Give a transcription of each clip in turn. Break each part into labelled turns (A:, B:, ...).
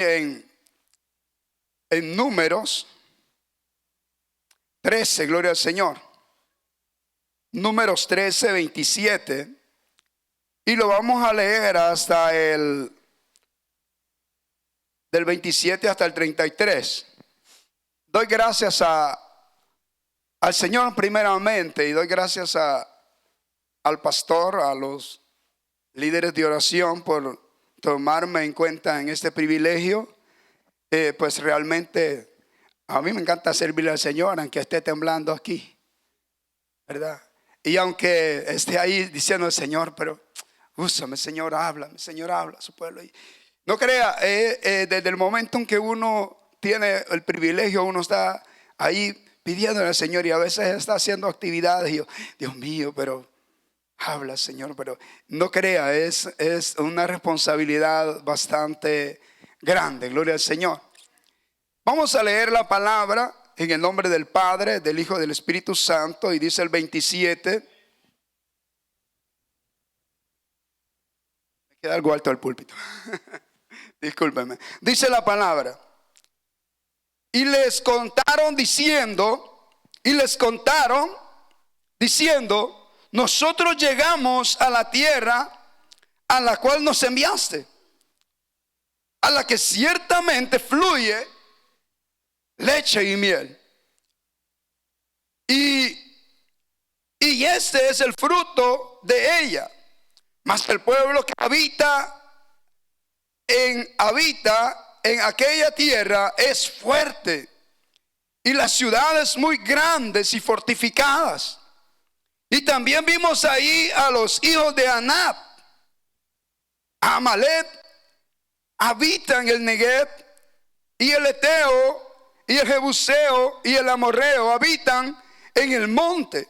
A: en Números 13, gloria al Señor. Números 13, 27. Y lo vamos a leer hasta del 27 hasta el 33. Doy gracias al Señor primeramente, y doy gracias al pastor, a los líderes de oración por tomarme en cuenta en este privilegio. Pues realmente a mí me encanta servirle al Señor, aunque esté temblando aquí, ¿verdad? Y aunque esté ahí diciendo al Señor, pero úsame, Señor, háblame, Señor, habla a su pueblo. Y no crea, desde el momento en que uno tiene el privilegio, uno está ahí pidiéndole al Señor, y a veces está haciendo actividades y yo, Dios mío, pero habla, Señor. Pero no crea, es una responsabilidad bastante grande, gloria al Señor. Vamos a leer la palabra en el nombre del Padre, del Hijo y del Espíritu Santo, y dice el 27. Me queda algo alto al púlpito. Discúlpenme. Dice la palabra: y les contaron diciendo, nosotros llegamos a la tierra a la cual nos enviaste, a la que ciertamente fluye leche y miel. Y este es el fruto de ella. Mas el pueblo que habita en aquella tierra es fuerte, y las ciudades muy grandes y fortificadas. Y también vimos ahí a los hijos de Anab. Amalek habita en el Negev, y el Eteo y el Jebuseo y el Amorreo habitan en el monte,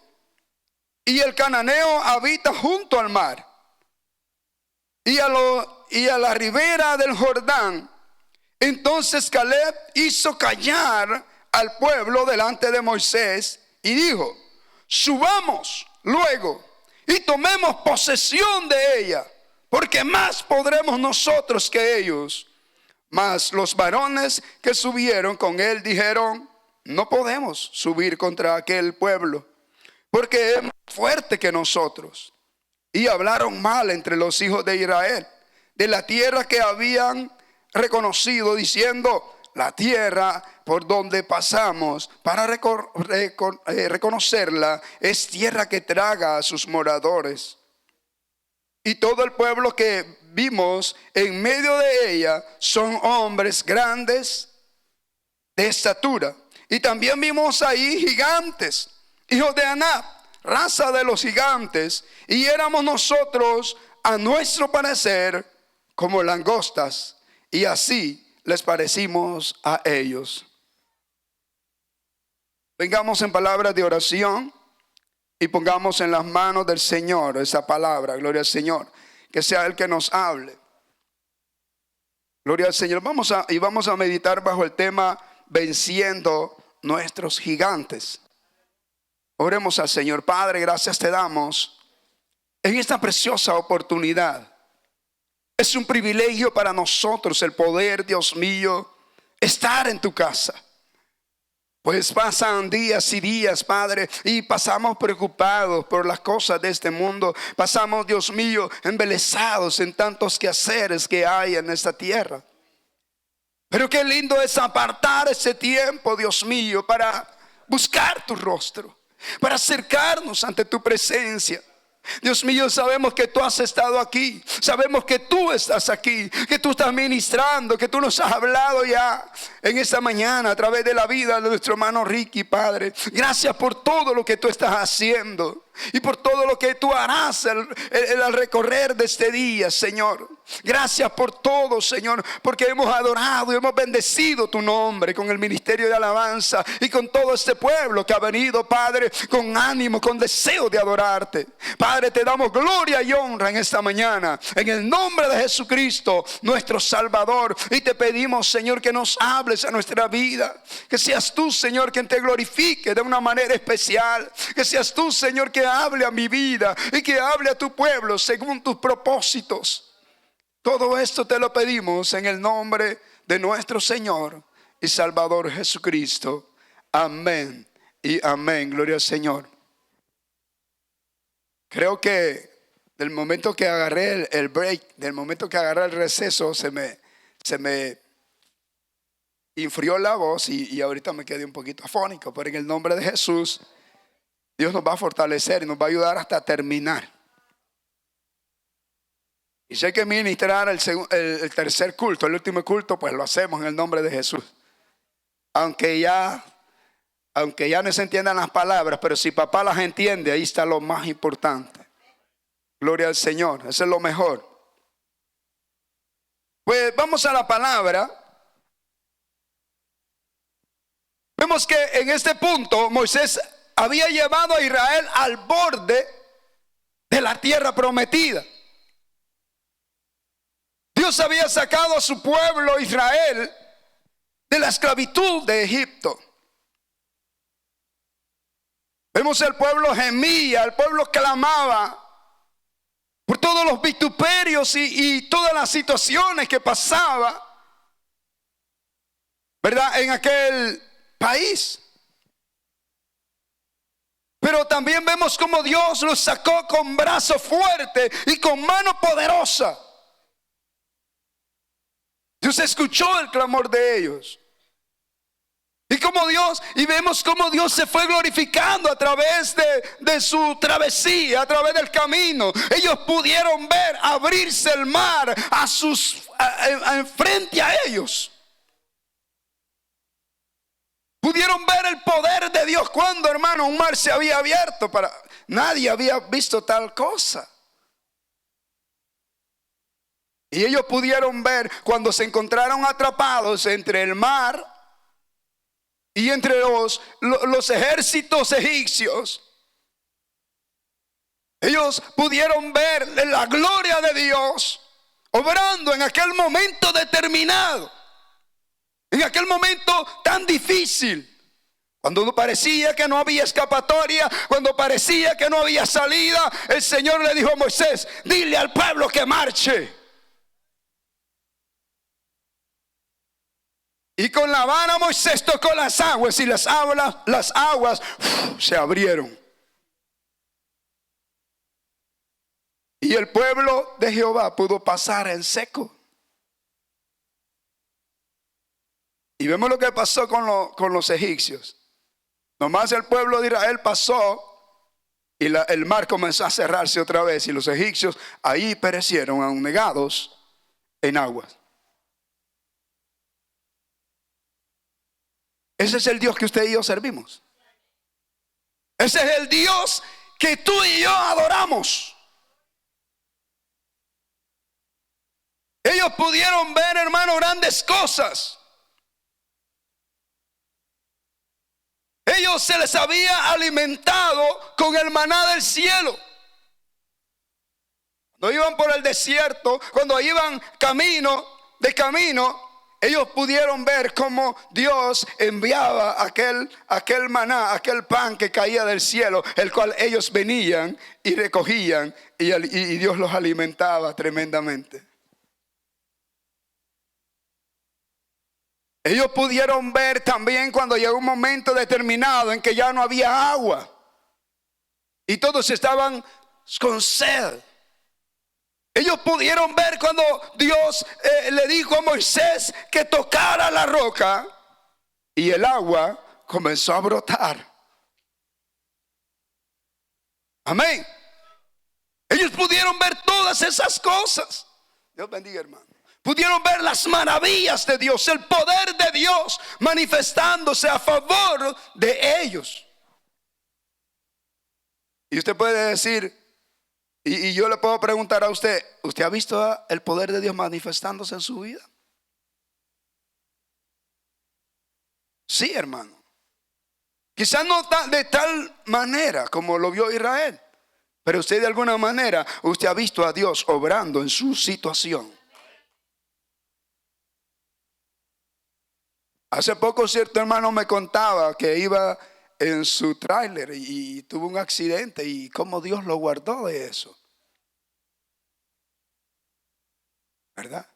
A: y el Cananeo habita junto al mar y a la ribera del Jordán. Entonces Caleb hizo callar al pueblo delante de Moisés y dijo: subamos luego y tomemos posesión de ella, porque más podremos nosotros que ellos. Mas los varones que subieron con él dijeron: no podemos subir contra aquel pueblo, porque es más fuerte que nosotros. Y hablaron mal entre los hijos de Israel de la tierra que habían reconocido, diciendo: la tierra por donde pasamos para reconocerla es tierra que traga a sus moradores. Y todo el pueblo que vimos en medio de ella son hombres grandes de estatura. Y también vimos ahí gigantes, hijos de Anab, raza de los gigantes, y éramos nosotros a nuestro parecer como langostas, y así les parecimos a ellos. Vengamos en palabras de oración y pongamos en las manos del Señor esa palabra. Gloria al Señor. Que sea Él que nos hable. Gloria al Señor. Vamos a meditar bajo el tema venciendo nuestros gigantes. Oremos al Señor. Padre, gracias te damos en esta preciosa oportunidad. Es un privilegio para nosotros el poder, Dios mío, estar en tu casa. Pues pasan días y días, Padre, y pasamos preocupados por las cosas de este mundo. Pasamos, Dios mío, embelesados en tantos quehaceres que hay en esta tierra. Pero qué lindo es apartar ese tiempo, Dios mío, para buscar tu rostro, para acercarnos ante tu presencia. Dios mío, sabemos que tú has estado aquí, sabemos que tú estás aquí, que tú estás ministrando, que tú nos has hablado ya en esta mañana a través de la vida de nuestro hermano Ricky, Padre. Gracias por todo lo que tú estás haciendo y por todo lo que tú harás al recorrer de este día, Señor. Gracias por todo, Señor, porque hemos adorado y hemos bendecido tu nombre con el ministerio de alabanza y con todo este pueblo que ha venido, Padre, con ánimo, con deseo de adorarte. Padre, te damos gloria y honra en esta mañana, en el nombre de Jesucristo, nuestro Salvador. Y te pedimos, Señor, que nos hables a nuestra vida, que seas tú, Señor, quien te glorifique de una manera especial, que seas tú, Señor, que hable a mi vida y que hable a tu pueblo según tus propósitos. Todo esto te lo pedimos en el nombre de nuestro Señor y Salvador Jesucristo. Amén y amén. Gloria al Señor. Creo que del momento que agarré el break, del momento que agarré el receso, se me enfrió la voz y ahorita me quedé un poquito afónico. Pero en el nombre de Jesús, Dios nos va a fortalecer y nos va a ayudar hasta terminar. Y sé que ministrar el tercer culto, el último culto, pues lo hacemos en el nombre de Jesús. Aunque ya no se entiendan las palabras, pero si papá las entiende, ahí está lo más importante. Gloria al Señor, eso es lo mejor. Pues vamos a la palabra. Vemos que en este punto Moisés había llevado a Israel al borde de la tierra prometida. Dios había sacado a su pueblo Israel de la esclavitud de Egipto. Vemos el pueblo gemía, el pueblo clamaba por todos los vituperios y todas las situaciones que pasaba, ¿verdad?, en aquel país. Pero también vemos cómo Dios los sacó con brazo fuerte y con mano poderosa. Dios escuchó el clamor de ellos. Y vemos cómo Dios se fue glorificando a través de su travesía, a través del camino. Ellos pudieron ver abrirse el mar frente a ellos. Pudieron ver el poder de Dios cuando, hermano, un mar se había abierto. Nadie había visto tal cosa. Y ellos pudieron ver cuando se encontraron atrapados entre el mar y entre los ejércitos egipcios. Ellos pudieron ver la gloria de Dios obrando en aquel momento determinado, en aquel momento tan difícil, cuando parecía que no había escapatoria, cuando parecía que no había salida. El Señor le dijo a Moisés: dile al pueblo que marche. Y con la vara Moisés tocó las aguas y las aguas se abrieron. Y el pueblo de Jehová pudo pasar en seco. Y vemos lo que pasó con los egipcios. Nomás el pueblo de Israel pasó y el mar comenzó a cerrarse otra vez. Y los egipcios ahí perecieron anegados en aguas. Ese es el Dios que usted y yo servimos. Ese es el Dios que tú y yo adoramos. Ellos pudieron ver, hermano, grandes cosas. Ellos se les había alimentado con el maná del cielo. Cuando iban por el desierto, cuando iban de camino, ellos pudieron ver cómo Dios enviaba aquel maná, aquel pan que caía del cielo, el cual ellos venían y recogían, y Dios los alimentaba tremendamente. Ellos pudieron ver también cuando llegó un momento determinado en que ya no había agua y todos estaban con sed. Ellos pudieron ver cuando Dios le dijo a Moisés que tocara la roca y el agua comenzó a brotar. Amén. Ellos pudieron ver todas esas cosas. Dios bendiga, hermano. Pudieron ver las maravillas de Dios, el poder de Dios manifestándose a favor de ellos. Y usted puede decir, y yo le puedo preguntar a usted: ¿usted ha visto el poder de Dios manifestándose en su vida? Sí, hermano. Quizás no de tal manera como lo vio Israel, pero usted de alguna manera, usted ha visto a Dios obrando en su situación. Hace poco cierto hermano me contaba que iba en su tráiler y tuvo un accidente, y cómo Dios lo guardó de eso, ¿verdad?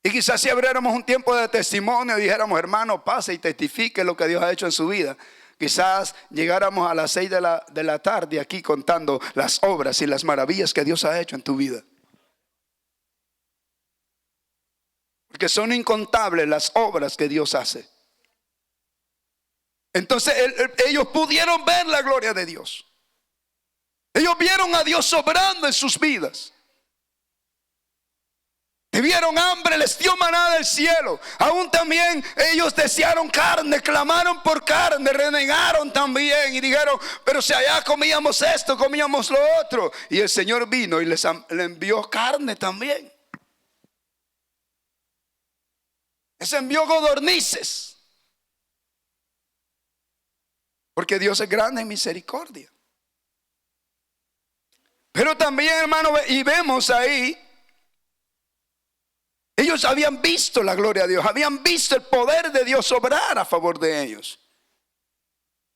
A: Y quizás si abriéramos un tiempo de testimonio y dijéramos, hermano, pase y testifique lo que Dios ha hecho en su vida. Quizás llegáramos a las 6 de la tarde aquí contando las obras y las maravillas que Dios ha hecho en tu vida. Porque son incontables las obras que Dios hace. Entonces ellos pudieron ver la gloria de Dios. Ellos vieron a Dios obrando en sus vidas. Tuvieron hambre, les dio maná del cielo. Aún también ellos desearon carne, clamaron por carne, renegaron también y dijeron, pero si allá comíamos esto, comíamos lo otro. Y el Señor vino y les envió carne también. Les envió codornices. Porque Dios es grande en misericordia. Pero también, hermano, y vemos ahí, ellos habían visto la gloria de Dios, habían visto el poder de Dios obrar a favor de ellos.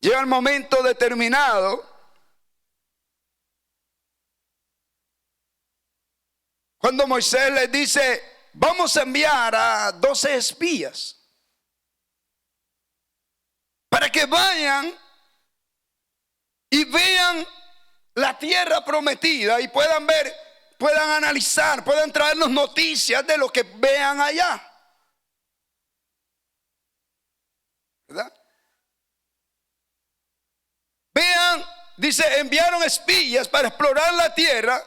A: Llega el momento determinado cuando Moisés les dice, vamos a enviar a 12 espías para que vayan y vean la tierra prometida y puedan ver, puedan analizar, puedan traernos noticias de lo que vean allá. ¿Verdad? Vean, dice, enviaron espías para explorar la tierra,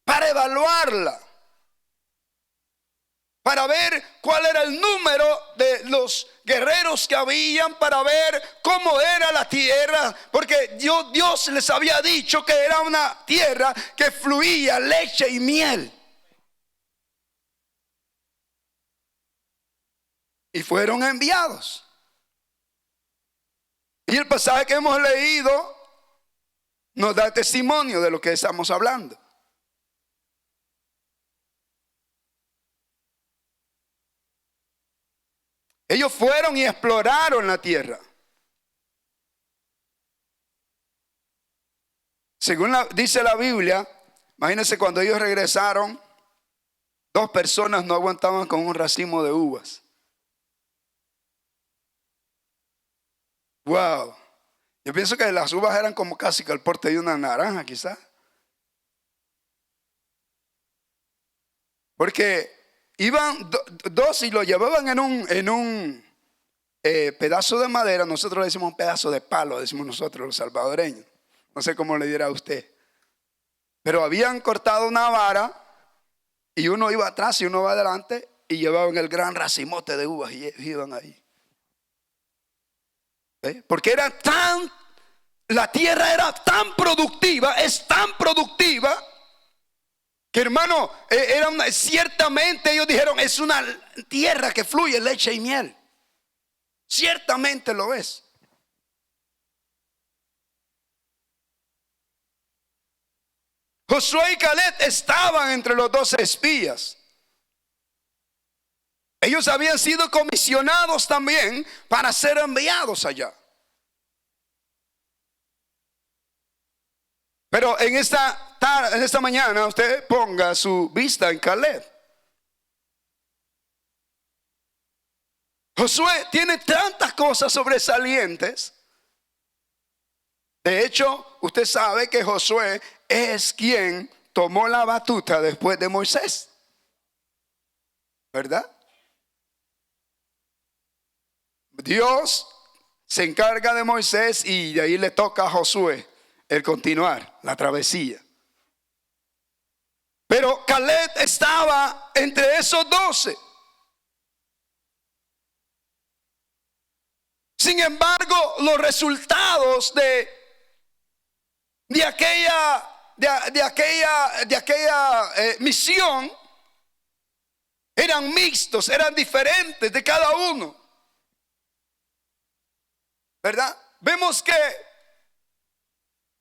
A: para evaluarla, para ver cuál era el número de los guerreros que habían, para ver cómo era la tierra, porque Dios les había dicho que era una tierra que fluía leche y miel. Y fueron enviados. Y el pasaje que hemos leído nos da testimonio de lo que estamos hablando. Ellos fueron y exploraron la tierra. Según dice la Biblia, imagínense cuando ellos regresaron, 2 personas no aguantaban con un racimo de uvas. Wow. Yo pienso que las uvas eran como casi que el porte de una naranja quizás. Porque iban 2 y lo llevaban en un pedazo de madera. Nosotros le decimos un pedazo de palo, decimos nosotros los salvadoreños. No sé cómo le dirá a usted. Pero habían cortado una vara y uno iba atrás y uno va adelante y llevaban el gran racimote de uvas y iban ahí. Porque la tierra era tan productiva, es tan productiva, que hermano, ciertamente ellos dijeron, es una tierra que fluye leche y miel. Ciertamente lo es. Josué y Caleb estaban entre los 12 espías. Ellos habían sido comisionados también para ser enviados allá. Pero en esta mañana usted ponga su vista en Caleb. Josué tiene tantas cosas sobresalientes. De hecho, usted sabe que Josué es quien tomó la batuta después de Moisés, ¿verdad? Dios se encarga de Moisés y de ahí le toca a Josué el continuar la travesía. Pero Caleb estaba entre esos 12. Sin embargo, los resultados de aquella misión eran mixtos, eran diferentes de cada uno, ¿verdad? Vemos que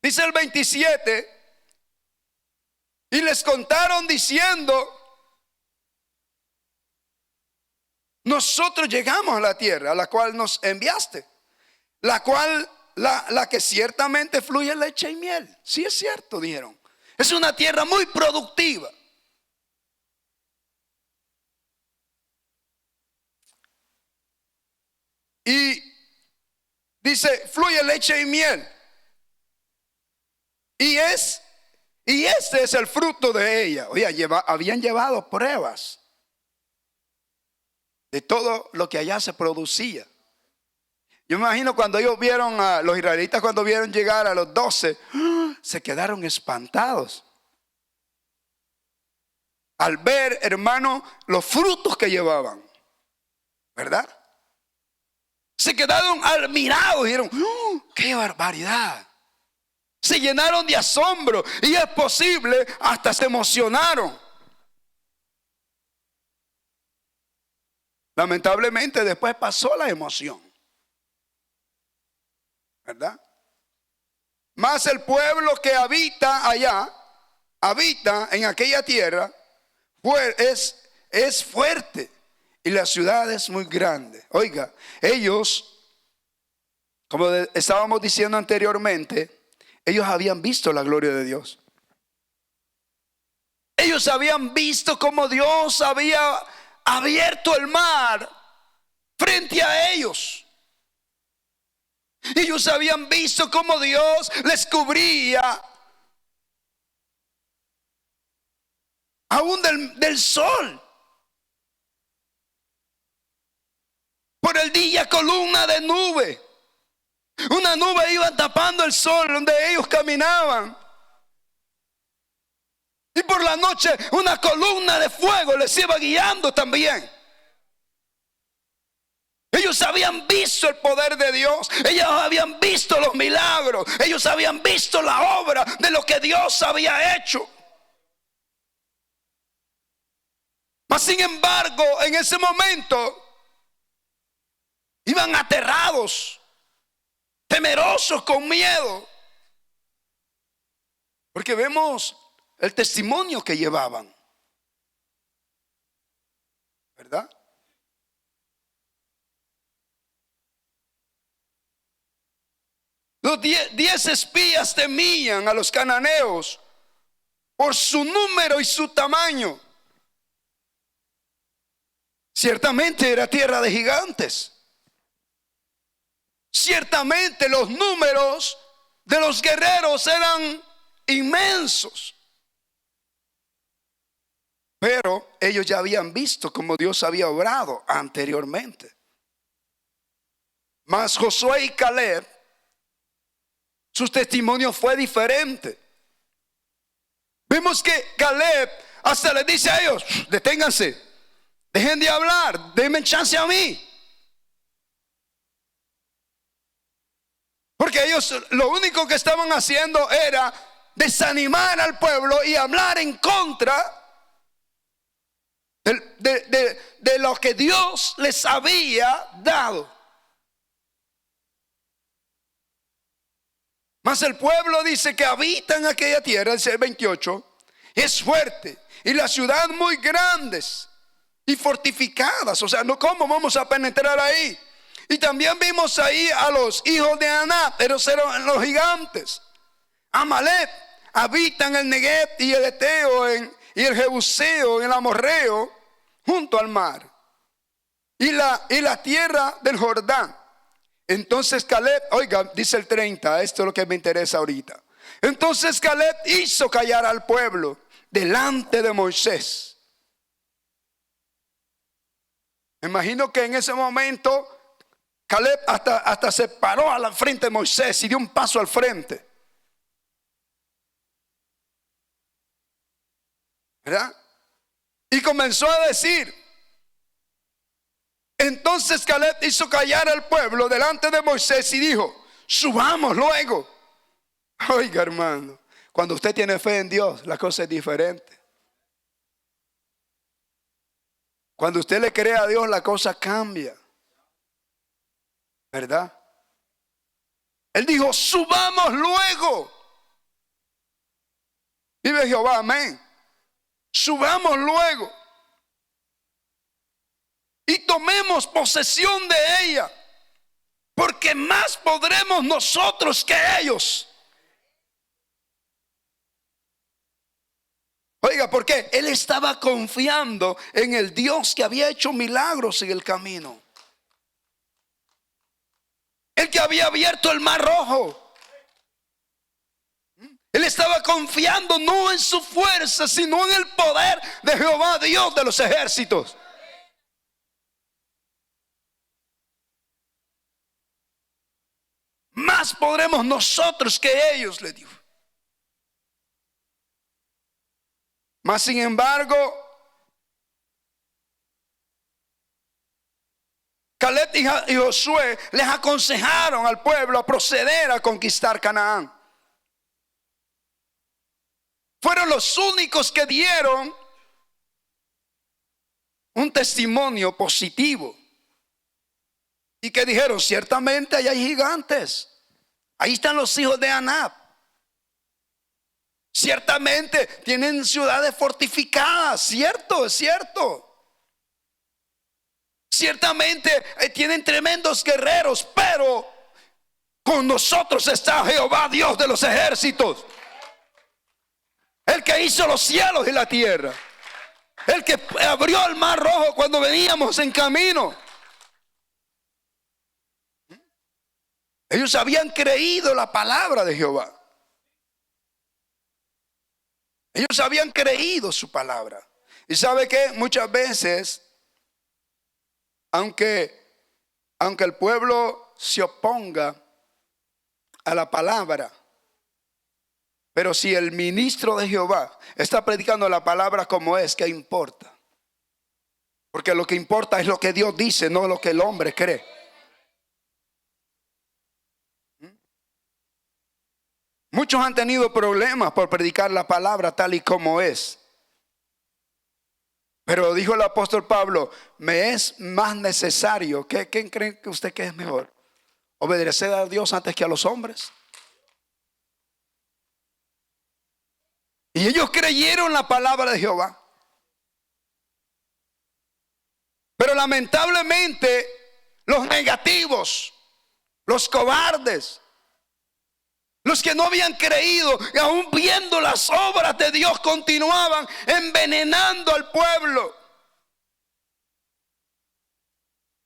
A: dice el 27, y les contaron diciendo, nosotros llegamos a la tierra a la cual nos enviaste, la cual la que ciertamente fluye leche y miel. Sí, es cierto, dijeron. Es una tierra muy productiva. Y dice, fluye leche y miel. Y este es el fruto de ella. Oye, habían llevado pruebas de todo lo que allá se producía. Yo me imagino cuando ellos vieron a los israelitas, cuando vieron llegar a los 12, se quedaron espantados. Al ver, hermano, los frutos que llevaban. ¿Verdad? Se quedaron admirados y dijeron, ¡qué barbaridad! Se llenaron de asombro y es posible, hasta se emocionaron. Lamentablemente después pasó la emoción. ¿Verdad? Mas el pueblo que habita allá, habita en aquella tierra, es fuerte y la ciudad es muy grande. Oiga, ellos, como estábamos diciendo anteriormente, ellos habían visto la gloria de Dios. Ellos habían visto cómo Dios había abierto el mar frente a ellos. Ellos habían visto cómo Dios les cubría aún del sol. Por el día columna de nube. Una nube iba tapando el sol donde ellos caminaban. Y por la noche una columna de fuego les iba guiando también. Ellos habían visto el poder de Dios. Ellos habían visto los milagros. Ellos habían visto la obra de lo que Dios había hecho. Mas sin embargo, en ese momento iban aterrados, temerosos, con miedo. Porque vemos el testimonio que llevaban. ¿Verdad? Los 10 espías temían a los cananeos por su número y su tamaño. Ciertamente era tierra de gigantes. Ciertamente los números de los guerreros eran inmensos. Pero ellos ya habían visto cómo Dios había obrado anteriormente. Mas Josué y Caleb, su testimonio fue diferente. Vemos que Caleb hasta les dice a ellos, deténganse, dejen de hablar, denme chance a mí. Porque ellos lo único que estaban haciendo era desanimar al pueblo y hablar en contra de lo que Dios les había dado. Mas el pueblo dice que habita en aquella tierra, el 28, es fuerte y la ciudad muy grandes y fortificadas. O sea, ¿cómo vamos a penetrar ahí? Y también vimos ahí a los hijos de Aná, esos eran los gigantes. Amalek habita en el Negev y el Eteo y el Jebuseo y el Amorreo junto al mar. Y la tierra del Jordán. Entonces Caleb, oiga, dice el 30, esto es lo que me interesa ahorita. Entonces Caleb hizo callar al pueblo delante de Moisés. Me imagino que en ese momento Caleb hasta se paró a la frente de Moisés y dio un paso al frente. ¿Verdad? Y comenzó a decir. Entonces Caleb hizo callar al pueblo delante de Moisés y dijo, subamos luego. Oiga, hermano, cuando usted tiene fe en Dios, la cosa es diferente. Cuando usted le cree a Dios, la cosa cambia. ¿Verdad? Él dijo, subamos luego. Vive Jehová, amén. Subamos luego y tomemos posesión de ella, porque más podremos nosotros que ellos. Oiga, porque él estaba confiando en el Dios que había hecho milagros en el camino. el que había abierto el mar rojo. Él estaba confiando no en su fuerza, sino en el poder de Jehová, Dios de los ejércitos. Más podremos nosotros que ellos, le dijo. Mas sin embargo, Caleb y Josué les aconsejaron al pueblo a proceder a conquistar Canaán. Fueron los únicos que dieron un testimonio positivo y que dijeron: ciertamente ahí hay gigantes, ahí están los hijos de Anab, ciertamente tienen ciudades fortificadas, cierto, es cierto, ciertamente tienen tremendos guerreros, pero con nosotros está Jehová, Dios de los ejércitos, el que hizo los cielos y la tierra, el que abrió el mar rojo cuando veníamos en camino. Ellos habían creído la palabra de Jehová. Ellos habían creído su palabra. Y sabe que muchas veces, aunque el pueblo se oponga a la palabra, pero si el ministro de Jehová está predicando la palabra como es, ¿qué importa? Porque lo que importa es lo que Dios dice, no lo que el hombre cree. Muchos han tenido problemas por predicar la palabra tal y como es. Pero dijo el apóstol Pablo: me es más necesario. ¿Quién cree que usted que es mejor? ¿Obedecer a Dios antes que a los hombres? Y ellos creyeron la palabra de Jehová. Pero lamentablemente los negativos, los cobardes, los que no habían creído y aún viendo las obras de Dios, continuaban envenenando al pueblo.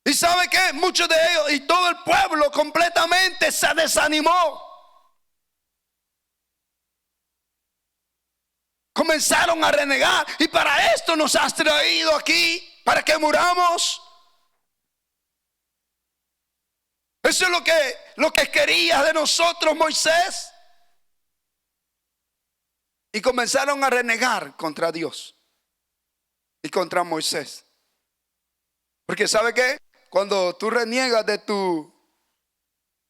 A: Y sabe que muchos de ellos y todo el pueblo completamente se desanimó. Comenzaron a renegar. Y para esto nos has traído aquí, para que muramos. Eso es lo que querías de nosotros, Moisés. Y comenzaron a renegar contra Dios y contra Moisés. Porque ¿sabe qué? Cuando tú reniegas de tu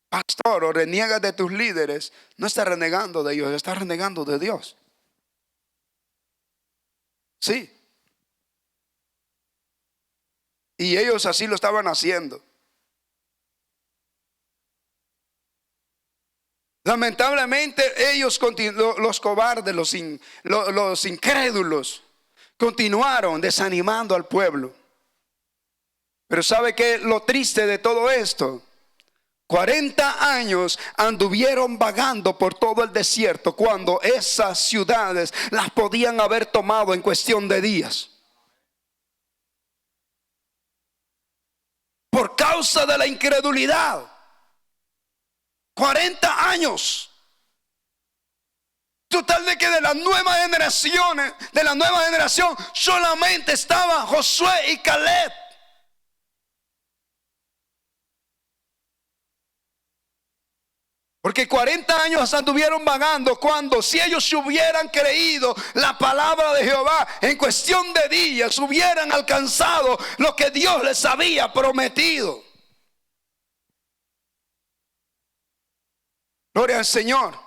A: pastor o reniegas de tus líderes, no estás renegando de ellos, estás renegando de Dios. Sí. Y ellos así lo estaban haciendo. Lamentablemente ellos, los cobardes, los incrédulos, continuaron desanimando al pueblo. Pero ¿sabe qué? Lo triste de todo esto: 40 años anduvieron vagando por todo el desierto, cuando esas ciudades las podían haber tomado en cuestión de días. Por causa de la incredulidad. 40 años. Total de que de la nueva generación solamente estaba Josué y Caleb. Porque 40 años anduvieron vagando, cuando si ellos hubieran creído la palabra de Jehová, en cuestión de días hubieran alcanzado lo que Dios les había prometido. Gloria al Señor.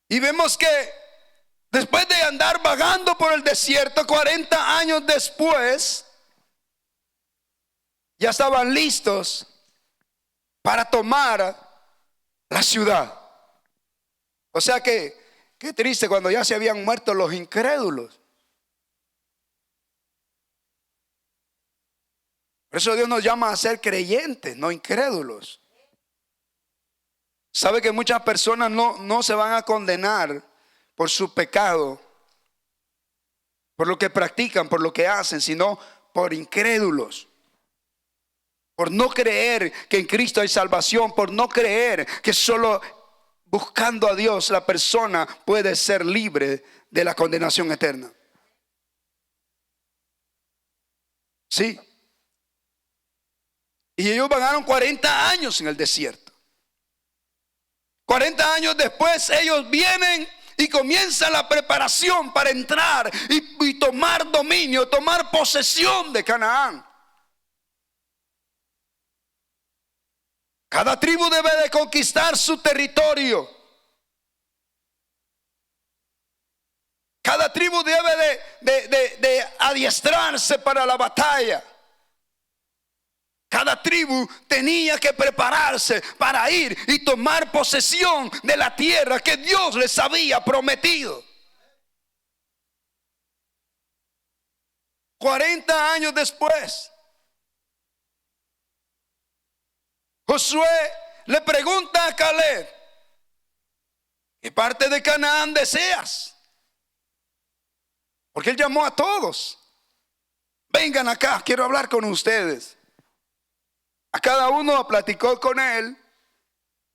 A: Y vemos que después de andar vagando por el desierto, 40 años después, ya estaban listos para tomar la ciudad. O sea que, qué triste cuando ya se habían muerto los incrédulos. Por eso Dios nos llama a ser creyentes, no incrédulos. Sabe que muchas personas no se van a condenar por su pecado, por lo que practican, por lo que hacen, sino por incrédulos, por no creer que en Cristo hay salvación, por no creer que solo buscando a Dios la persona puede ser libre de la condenación eterna. Sí. Y ellos vagaron 40 años en el desierto. 40 años después ellos vienen y comienza la preparación para entrar y tomar dominio, tomar posesión de Canaán. Cada tribu debe de conquistar su territorio. Cada tribu debe de adiestrarse para la batalla. Cada tribu tenía que prepararse para ir y tomar posesión de la tierra que Dios les había prometido. 40 años después, Josué le pregunta a Caleb: ¿qué parte de Canaán deseas? Porque él llamó a todos: vengan acá, quiero hablar con ustedes. A cada uno platicó con él,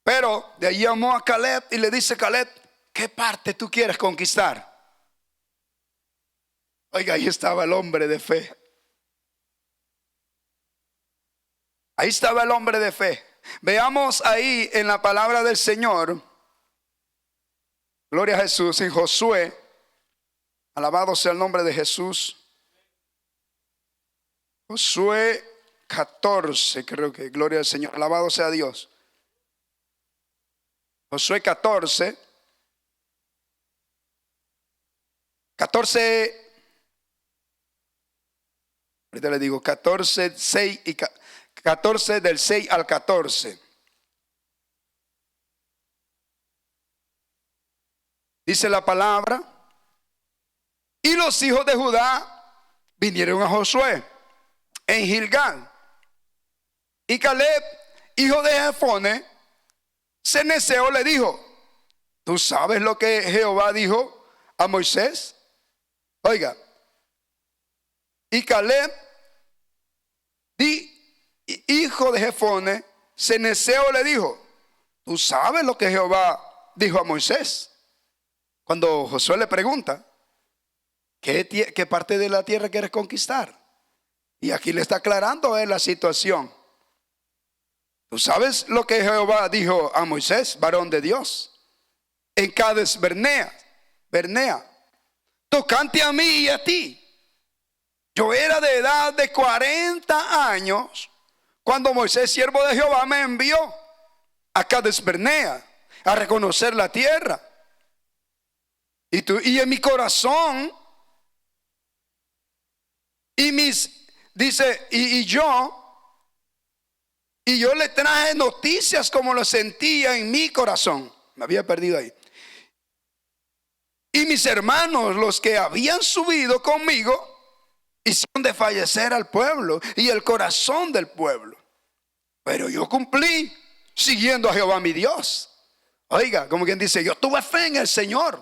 A: pero de ahí llamó a Caleb y le dice: Caleb, ¿qué parte tú quieres conquistar? Oiga, ahí estaba el hombre de fe. Ahí estaba el hombre de fe. Veamos ahí en la palabra del Señor, gloria a Jesús, en Josué. Alabado sea el nombre de Jesús. Josué 14, creo que, gloria al Señor, alabado sea Dios. Josué 14, ahorita le digo 14, 6 y 14 del 6 al 14. Dice la palabra: y los hijos de Judá vinieron a Josué en Gilgal. Y Caleb, hijo de Jefone, ceneseo, le dijo: ¿tú sabes lo que Jehová dijo a Moisés? Oiga, y Caleb, hijo de Jefone, ceneseo, le dijo: ¿tú sabes lo que Jehová dijo a Moisés? Cuando Josué le pregunta: ¿qué parte de la tierra quieres conquistar? Y aquí le está aclarando la situación. ¿Tú sabes lo que Jehová dijo a Moisés, varón de Dios, en Cades Bernea, tocante a mí y a ti? Yo era de edad de 40 años cuando Moisés, siervo de Jehová, me envió a Cades Bernea a reconocer la tierra. Y en mi corazón y yo le traje noticias como lo sentía en mi corazón. Me había perdido ahí. Y mis hermanos, los que habían subido conmigo, hicieron desfallecer al pueblo y el corazón del pueblo. Pero yo cumplí siguiendo a Jehová mi Dios. Oiga, como quien dice, yo tuve fe en el Señor.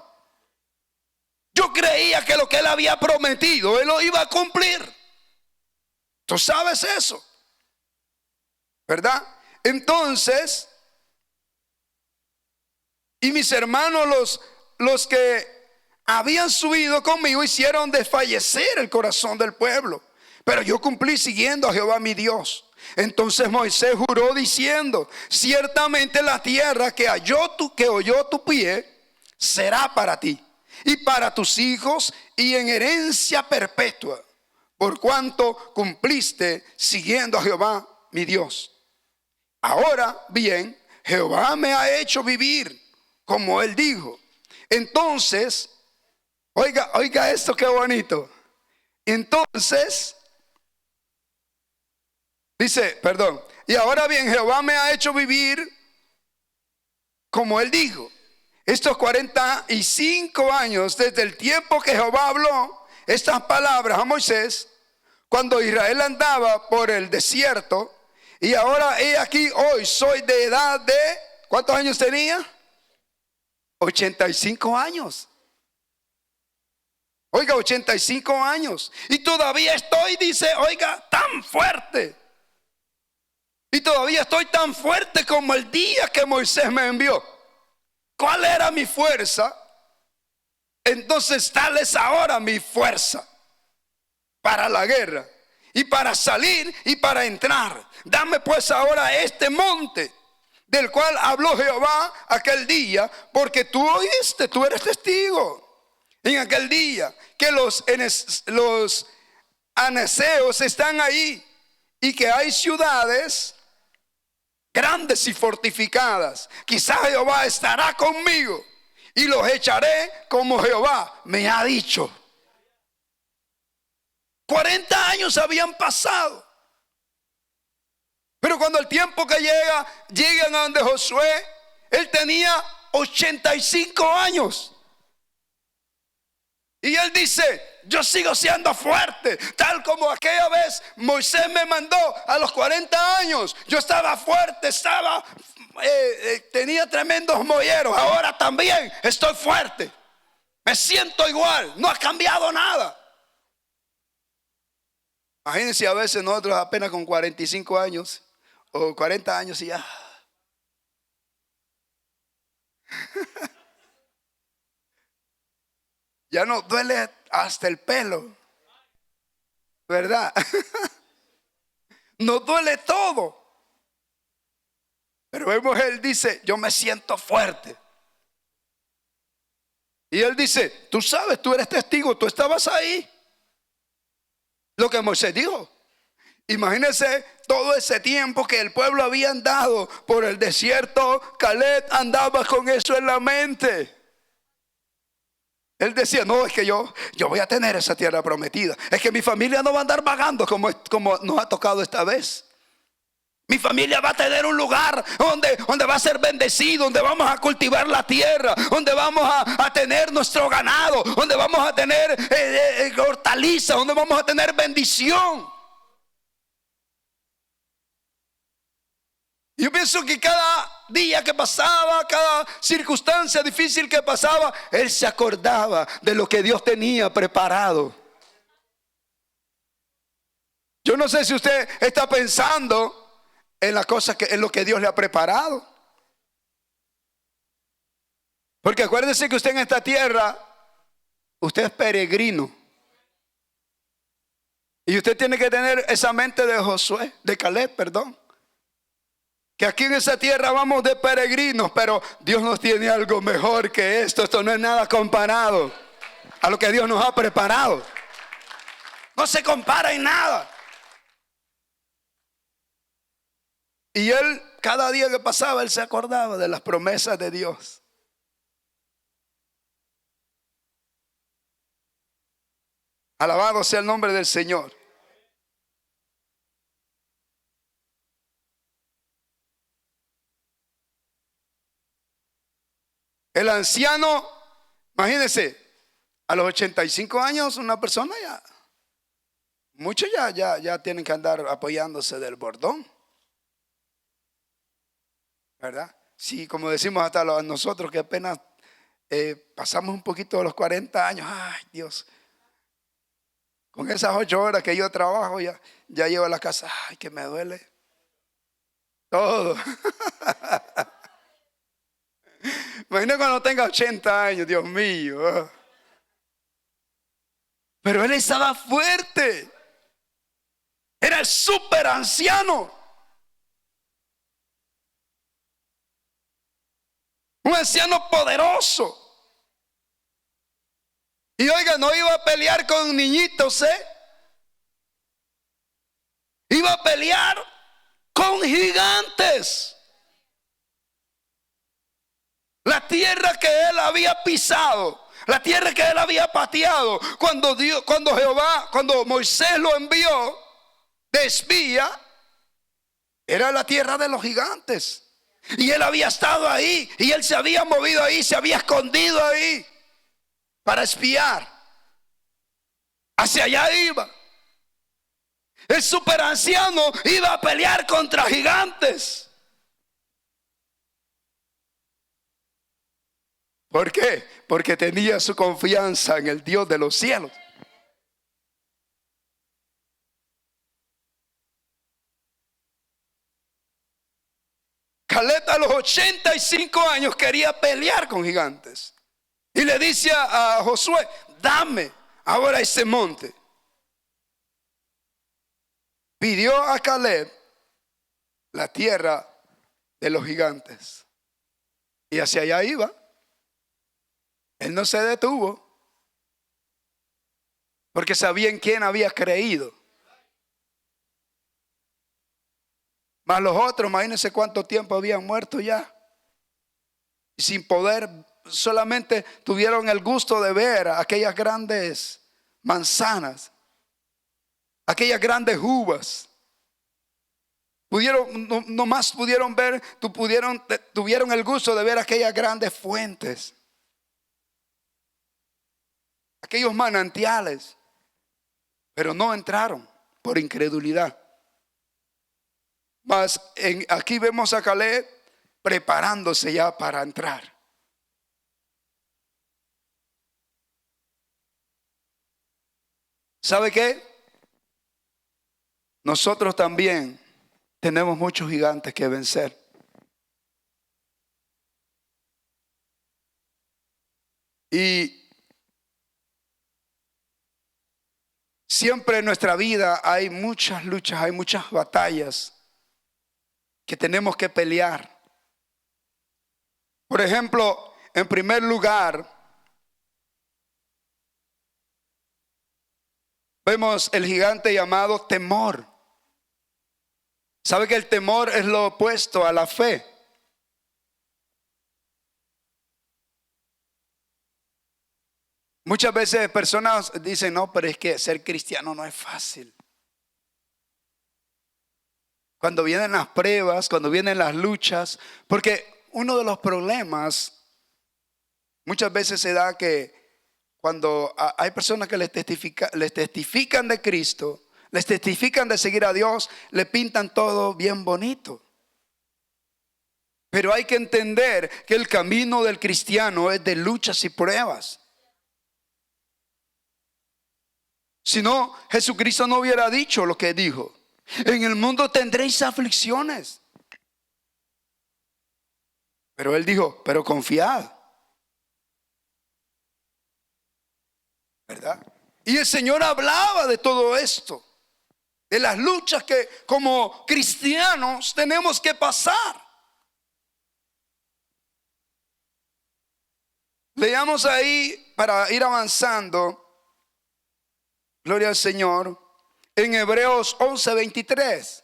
A: Yo creía que lo que Él había prometido, Él lo iba a cumplir. ¿Tú sabes eso? ¿Verdad? Entonces, y mis hermanos, los que habían subido conmigo, hicieron desfallecer el corazón del pueblo. Pero yo cumplí siguiendo a Jehová mi Dios. Entonces Moisés juró diciendo: ciertamente la tierra que oyó tu pie será para ti y para tus hijos y en herencia perpetua, por cuanto cumpliste siguiendo a Jehová mi Dios. Ahora bien, Jehová me ha hecho vivir como Él dijo. Entonces, oiga esto, qué bonito. Entonces, dice, y ahora bien, Jehová me ha hecho vivir como Él dijo. Estos 45 años desde el tiempo que Jehová habló estas palabras a Moisés, cuando Israel andaba por el desierto. Y ahora he aquí, hoy soy de edad de, ¿cuántos años tenía? 85 años. Oiga, 85 años. Y todavía estoy, dice, oiga, tan fuerte. Y todavía estoy tan fuerte como el día que Moisés me envió. ¿Cuál era mi fuerza? Entonces tal es ahora mi fuerza para la guerra y para salir y para entrar. Dame pues ahora este monte del cual habló Jehová aquel día, porque tú oíste, tú eres testigo en aquel día que los anaseos están ahí y que hay ciudades grandes y fortificadas. Quizá Jehová estará conmigo y los echaré como Jehová me ha dicho. 40 años habían pasado. Pero cuando el tiempo que llegan a donde Josué, él tenía 85 años. Y él dice, yo sigo siendo fuerte, tal como aquella vez Moisés me mandó a los 40 años. Yo estaba fuerte, tenía tremendos molleros. Ahora también estoy fuerte. Me siento igual, no ha cambiado nada. Imagínense a veces nosotros apenas con 45 años o 40 años y ya. Ya nos duele hasta el pelo, ¿verdad? Nos duele todo. Pero vemos, él dice, yo me siento fuerte. Y él dice, tú sabes, tú eres testigo, tú estabas ahí. Lo que Moisés dijo. Imagínense todo ese tiempo que el pueblo había andado por el desierto. Caleb andaba con eso en la mente. Él decía, no, es que yo voy a tener esa tierra prometida. Es que mi familia no va a andar vagando como nos ha tocado esta vez. Mi familia va a tener un lugar donde va a ser bendecido, donde vamos a cultivar la tierra, donde vamos a tener nuestro ganado, donde vamos a tener hortalizas, donde vamos a tener bendición. Yo pienso que cada día que pasaba, cada circunstancia difícil que pasaba, él se acordaba de lo que Dios tenía preparado. Yo no sé si usted está pensando en las cosas en lo que Dios le ha preparado. Porque acuérdese que usted en esta tierra, usted es peregrino. Y usted tiene que tener esa mente de Caleb, perdón. Que aquí en esa tierra vamos de peregrinos, pero Dios nos tiene algo mejor que esto. Esto no es nada comparado a lo que Dios nos ha preparado. No se compara en nada. Y él, cada día que pasaba, él se acordaba de las promesas de Dios. Alabado sea el nombre del Señor. El anciano, imagínense, a los 85 años una persona ya, muchos ya tienen que andar apoyándose del bordón, ¿verdad? Sí, como decimos hasta nosotros que apenas pasamos un poquito de los 40 años, ay Dios, con esas 8 horas que yo trabajo ya llego a la casa, ay que me duele todo. Imagina cuando tenga 80 años, Dios mío. Pero él estaba fuerte. Era el súper anciano. Un anciano poderoso. Y oiga, no iba a pelear con niñitos, iba a pelear con gigantes. La tierra que él había pisado, la tierra que él había pateado, cuando Moisés lo envió de espía, era la tierra de los gigantes. Y él había estado ahí, y él se había movido ahí, se había escondido ahí para espiar. Hacia allá iba. El superanciano iba a pelear contra gigantes. ¿Por qué? Porque tenía su confianza en el Dios de los cielos. Caleb a los 85 años quería pelear con gigantes. Y le dice a Josué, dame ahora ese monte. Pidió a Caleb la tierra de los gigantes. Y hacia allá iba. Él no se detuvo. Porque sabía en quién había creído. Mas los otros, imagínense cuánto tiempo habían muerto ya. Y sin poder, solamente tuvieron el gusto de ver aquellas grandes manzanas, aquellas grandes uvas. Nomás pudieron ver, tuvieron el gusto de ver aquellas grandes fuentes, aquellos manantiales, pero no entraron por incredulidad. Mas aquí vemos a Caleb preparándose ya para entrar. ¿Sabe qué? Nosotros también tenemos muchos gigantes que vencer. Y siempre en nuestra vida hay muchas luchas, hay muchas batallas que tenemos que pelear. Por ejemplo, en primer lugar, vemos el gigante llamado temor. ¿Sabe que el temor es lo opuesto a la fe? Muchas veces personas dicen, no, pero es que ser cristiano no es fácil. Cuando vienen las pruebas, cuando vienen las luchas, porque uno de los problemas muchas veces se da que cuando hay personas que les testifican de Cristo, les testifican de seguir a Dios, le pintan todo bien bonito. Pero hay que entender que el camino del cristiano es de luchas y pruebas. Si no, Jesucristo no hubiera dicho lo que dijo. En el mundo tendréis aflicciones. Pero Él dijo, pero confiad. ¿Verdad? Y el Señor hablaba de todo esto, de las luchas que como cristianos tenemos que pasar. Leamos ahí para ir avanzando. Gloria al Señor. En Hebreos 11:23.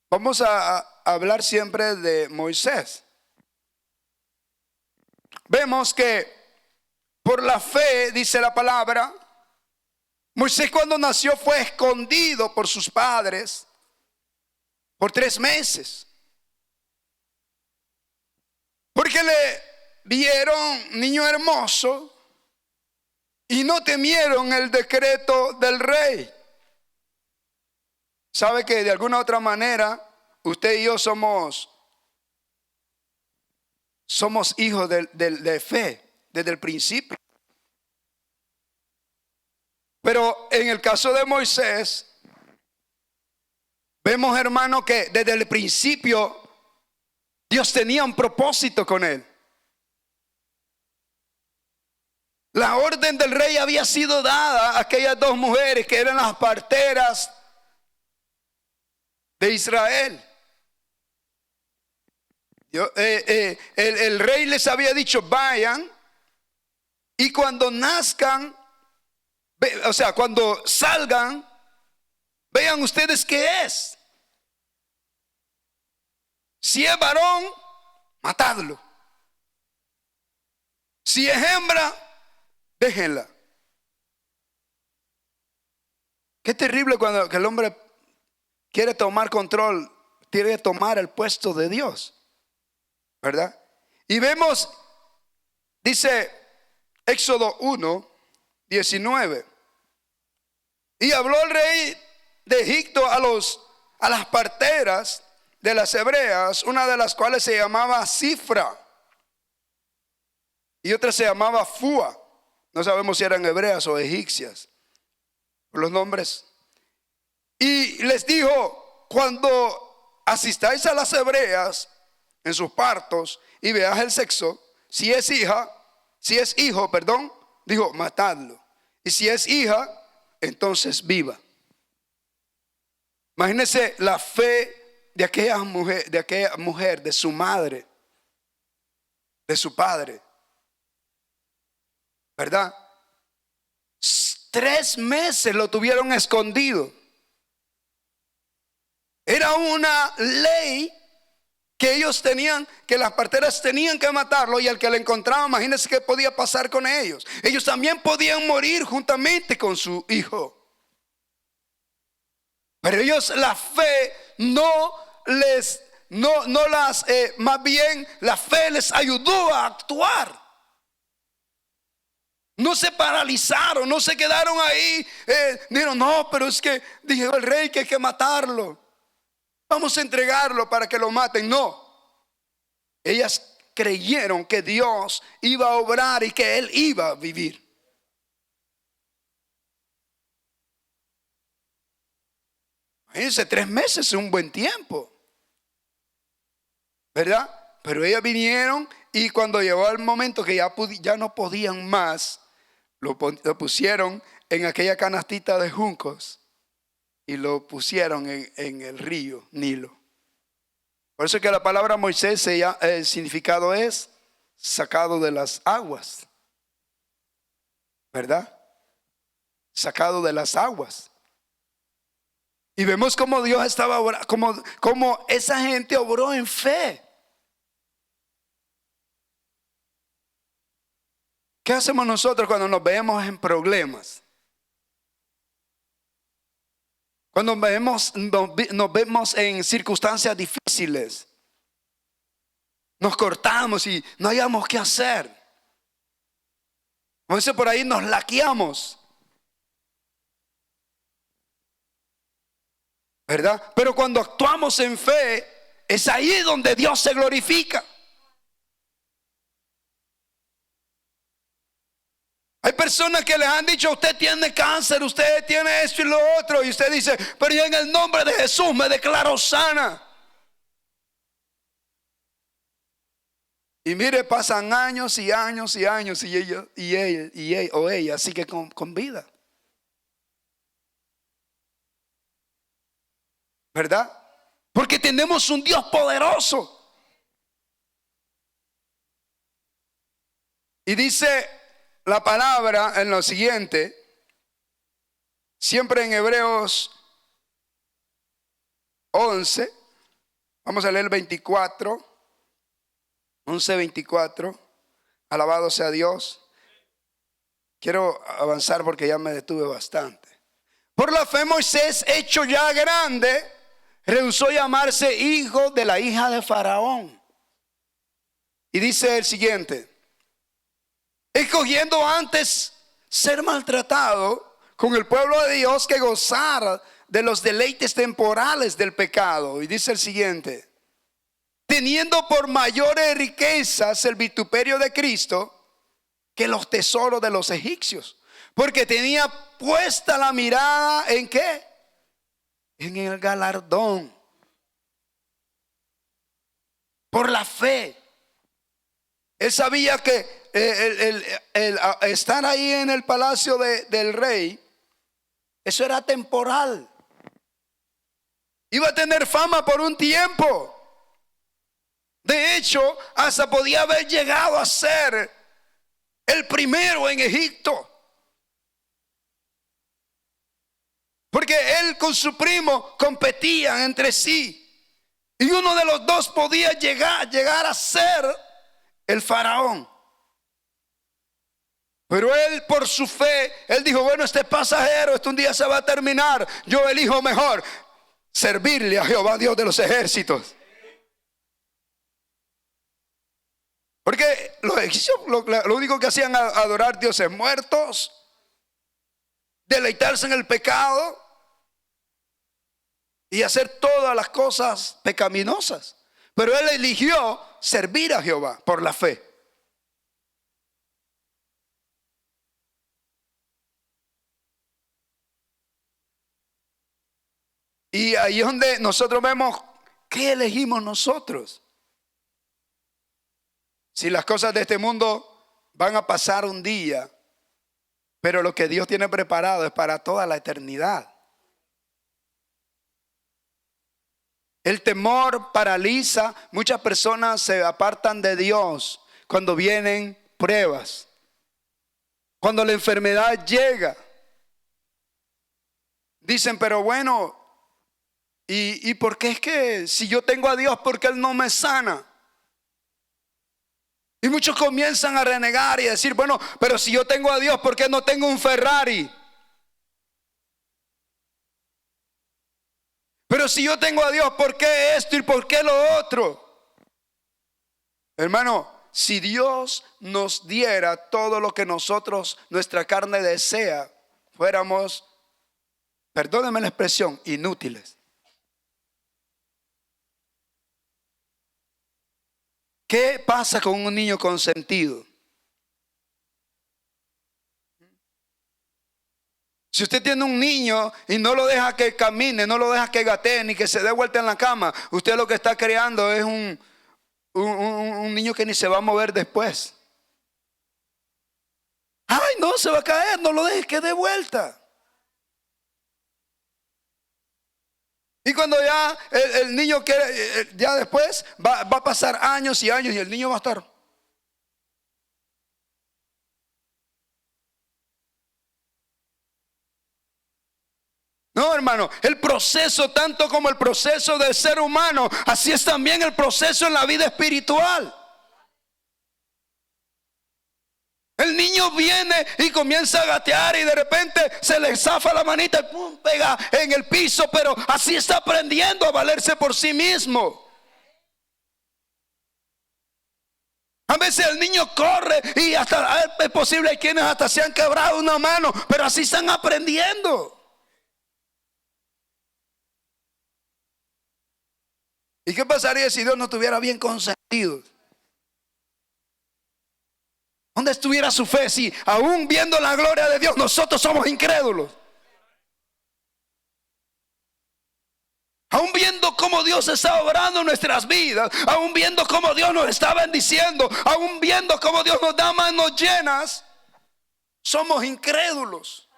A: Vamos a hablar siempre de Moisés. Vemos que por la fe, dice la palabra, Moisés cuando nació fue escondido por sus padres por 3 meses. Porque le vieron niño hermoso y no temieron el decreto del rey. ¿Sabe que de alguna otra manera usted y yo somos hijos de fe desde el principio? Pero en el caso de Moisés, vemos, hermano, que desde el principio Dios tenía un propósito con él. La orden del rey había sido dada a aquellas 2 mujeres que eran las parteras de Israel. El rey les había dicho, vayan y cuando nazcan, o sea, cuando salgan, vean ustedes qué es. Si es varón, matadlo. Si es hembra, déjenla. Qué terrible cuando el hombre quiere tomar control, quiere tomar el puesto de Dios, ¿verdad? Y vemos, dice Éxodo 1:19. Y habló el rey de Egipto a las parteras de las hebreas, una de las cuales se llamaba Cifra, y otra se llamaba Fua. No sabemos si eran hebreas o egipcias, por los nombres. Y les dijo: cuando asistáis a las hebreas en sus partos y veas el sexo, si es hijo, dijo, matadlo. Y si es hija, entonces viva. Imagínense la fe de aquella mujer, de su madre, de su padre, ¿verdad? 3 meses lo tuvieron escondido. Era una ley que ellos tenían, que las parteras tenían que matarlo, y al que le encontraban, imagínense qué podía pasar con ellos. Ellos también podían morir juntamente con su hijo. Pero ellos, la fe más bien la fe les ayudó a actuar. No se paralizaron, no se quedaron ahí. Dijeron: no, pero es que dijo el rey que hay que matarlo. Vamos a entregarlo para que lo maten. No. Ellas creyeron que Dios iba a obrar y que Él iba a vivir. Imagínense, 3 meses es un buen tiempo, ¿verdad? Pero ellas vinieron, y cuando llegó el momento que ya no podían más, lo pusieron en aquella canastita de juncos y lo pusieron en el río Nilo. Por eso que la palabra Moisés, el significado es sacado de las aguas, ¿verdad? Sacado de las aguas. Y vemos cómo Dios estaba obrando, como esa gente obró en fe. ¿Qué hacemos nosotros cuando nos vemos en problemas? Cuando nos vemos en circunstancias difíciles, nos cortamos y no hayamos qué hacer. A veces por ahí nos laqueamos, ¿verdad? Pero cuando actuamos en fe, es ahí donde Dios se glorifica. Hay personas que les han dicho: usted tiene cáncer, usted tiene esto y lo otro, y usted dice: pero yo en el nombre de Jesús me declaro sana. Y mire, pasan años y años y años, y ella sigue con vida, ¿verdad? Porque tenemos un Dios poderoso. Y dice la palabra en lo siguiente, siempre en Hebreos 11, vamos a leer el 24, 11:24. Alabado sea Dios. Quiero avanzar porque ya me detuve bastante. Por la fe Moisés, hecho ya grande, rehusó llamarse hijo de la hija de Faraón. Y dice el siguiente: escogiendo antes ser maltratado con el pueblo de Dios que gozar de los deleites temporales del pecado. Y dice el siguiente: teniendo por mayores riquezas el vituperio de Cristo que los tesoros de los egipcios, porque tenía puesta la mirada ¿en qué? En el galardón. Por la fe. Él sabía que el estar ahí en el palacio del rey, eso era temporal. Iba a tener fama por un tiempo. De hecho, hasta podía haber llegado a ser el primero en Egipto. Porque él con su primo competían entre sí. Y uno de los dos podía llegar a ser el faraón. Pero él, por su fe, él dijo: bueno, este es pasajero, esto un día se va a terminar. Yo elijo mejor servirle a Jehová, Dios de los ejércitos. Porque los egipcios lo único que hacían era adorar dioses muertos, deleitarse en el pecado y hacer todas las cosas pecaminosas. Pero él eligió servir a Jehová por la fe. Y ahí es donde nosotros vemos qué elegimos nosotros. Si las cosas de este mundo van a pasar un día, pero lo que Dios tiene preparado es para toda la eternidad. El temor paraliza. Muchas personas se apartan de Dios cuando vienen pruebas, cuando la enfermedad llega. Dicen, pero bueno, ¿y por qué es que si yo tengo a Dios, por qué Él no me sana? Y muchos comienzan a renegar y a decir, bueno, pero si yo tengo a Dios, ¿por qué no tengo un Ferrari? Pero si yo tengo a Dios, ¿por qué esto y por qué lo otro? Hermano, si Dios nos diera todo lo que nosotros, nuestra carne desea, fuéramos, perdónenme la expresión, inútiles. ¿Qué pasa con un niño consentido? Si usted tiene un niño y no lo deja que camine, no lo deja que gatee ni que se dé vuelta en la cama, usted lo que está creando es un niño que ni se va a mover después. Ay, no, se va a caer, no lo deje que dé vuelta. Y cuando ya el niño quiere, ya después va a pasar años y años y el niño va a estar. No, hermano, el proceso, tanto como el proceso del ser humano, así es también el proceso en la vida espiritual. El niño viene y comienza a gatear y de repente se le zafa la manita y pum, pega en el piso, pero así está aprendiendo a valerse por sí mismo. A veces el niño corre y hasta es posible hay quienes hasta se han quebrado una mano, pero así están aprendiendo. ¿Y qué pasaría si Dios no estuviera bien consentido? ¿Dónde estuviera su fe si aún viendo la gloria de Dios nosotros somos incrédulos? Aún viendo cómo Dios está obrando en nuestras vidas, aún viendo cómo Dios nos está bendiciendo, aún viendo cómo Dios nos da manos llenas, somos incrédulos.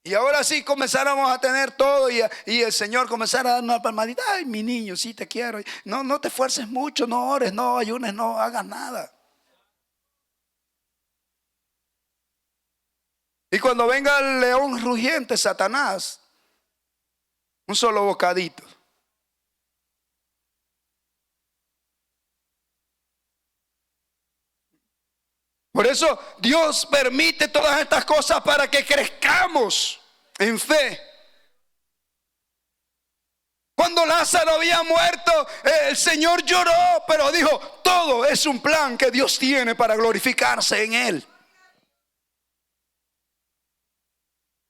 A: Y ahora sí comenzáramos a tener todo y el Señor comenzara a darnos una palmadita. Ay, mi niño, sí te quiero. No te esfuerces mucho, no ores, no ayunes, no hagas nada. Y cuando venga el león rugiente, Satanás, un solo bocadito. Por eso Dios permite todas estas cosas para que crezcamos en fe. Cuando Lázaro había muerto, el Señor lloró, pero dijo, todo es un plan que Dios tiene para glorificarse en él.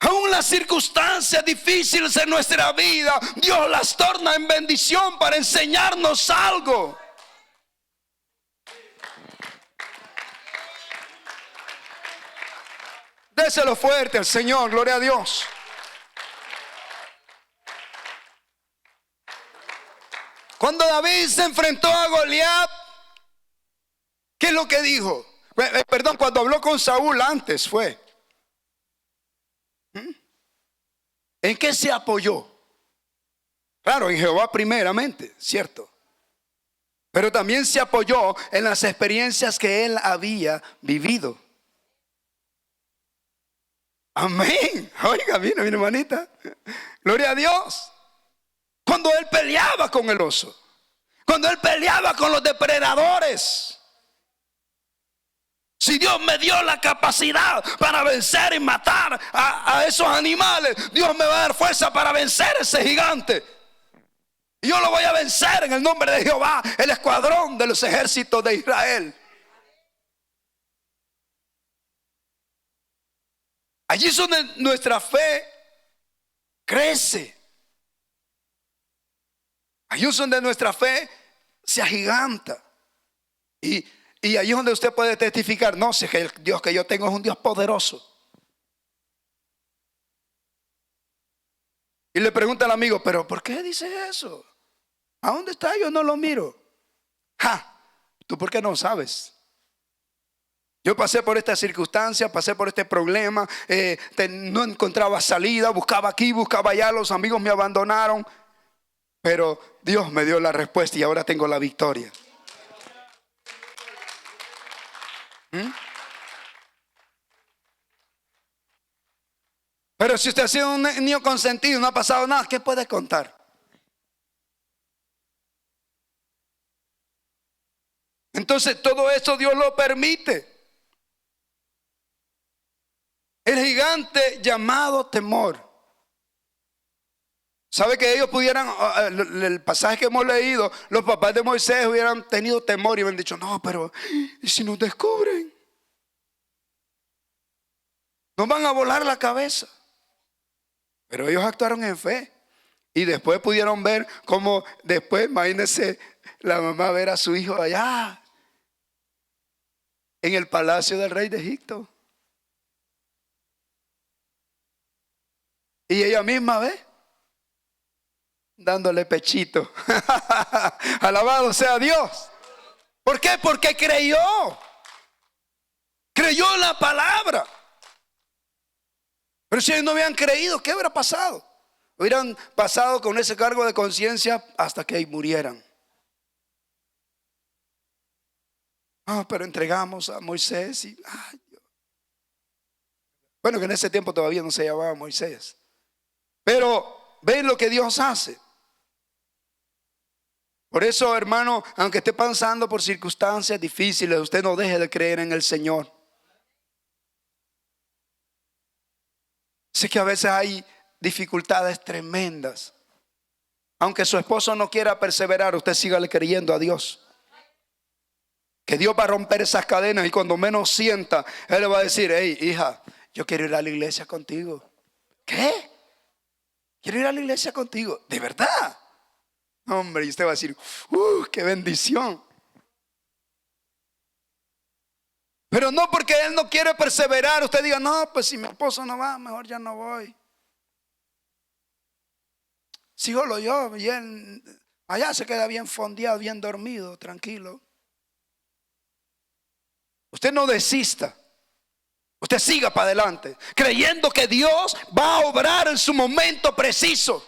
A: Aún las circunstancias difíciles en nuestra vida, Dios las torna en bendición para enseñarnos algo. Déselo fuerte al Señor, gloria a Dios. Cuando David se enfrentó a Goliat, ¿qué es lo que dijo? Perdón, cuando habló con Saúl antes fue. ¿En qué se apoyó? Claro, en Jehová primeramente, cierto. Pero también se apoyó en las experiencias que él había vivido. Amén. Oiga, mira, mi hermanita. Gloria a Dios. Cuando él peleaba con el oso, cuando él peleaba con los depredadores. Si Dios me dio la capacidad para vencer y matar a esos animales, Dios me va a dar fuerza para vencer a ese gigante. Y yo lo voy a vencer en el nombre de Jehová, el escuadrón de los ejércitos de Israel. Allí es donde nuestra fe crece. Allí es donde nuestra fe se agiganta. Y allí es donde usted puede testificar, no, si es que el Dios que yo tengo es un Dios poderoso. Y le pregunta al amigo, pero ¿por qué dice eso? ¿A dónde está? Yo no lo miro. ¡Ja! ¿Tú por qué no sabes? Yo pasé por esta circunstancia, pasé por este problema, no encontraba salida, buscaba aquí, buscaba allá, los amigos me abandonaron, pero Dios me dio la respuesta y ahora tengo la victoria. ¿Mm? Pero si usted ha sido un niño consentido y no ha pasado nada, ¿qué puede contar? Entonces todo eso Dios lo permite. El gigante llamado temor. ¿Sabe que ellos pudieran, el pasaje que hemos leído, los papás de Moisés hubieran tenido temor y hubieran dicho, no, pero ¿y si nos descubren? Nos van a volar la cabeza. Pero ellos actuaron en fe. Y después pudieron ver cómo, después, imagínense, la mamá ver a su hijo allá, en el palacio del rey de Egipto. Y ella misma ve, dándole pechito. Alabado sea Dios. ¿Por qué? Porque creyó. Creyó la palabra. Pero si ellos no hubieran creído, ¿qué hubiera pasado? Hubieran pasado con ese cargo de conciencia hasta que murieran. Pero entregamos a Moisés y bueno, que en ese tiempo todavía no se llamaba Moisés. Pero ven lo que Dios hace. Por eso, hermano, aunque esté pasando por circunstancias difíciles, usted no deje de creer en el Señor. Sé que a veces hay dificultades tremendas. Aunque su esposo no quiera perseverar, usted sígale creyendo a Dios. Que Dios va a romper esas cadenas y cuando menos sienta, Él le va a decir, hey, hija, yo quiero ir a la iglesia contigo. ¿Qué? Quiero ir a la iglesia contigo. ¿De verdad? Hombre, y usted va a decir, qué bendición. Pero no porque él no quiere perseverar, usted diga, no, pues si mi esposo no va, mejor ya no voy. Sígolo yo, y él allá se queda bien fondeado, bien dormido, tranquilo. Usted no desista. Usted siga para adelante, creyendo que Dios va a obrar en su momento preciso.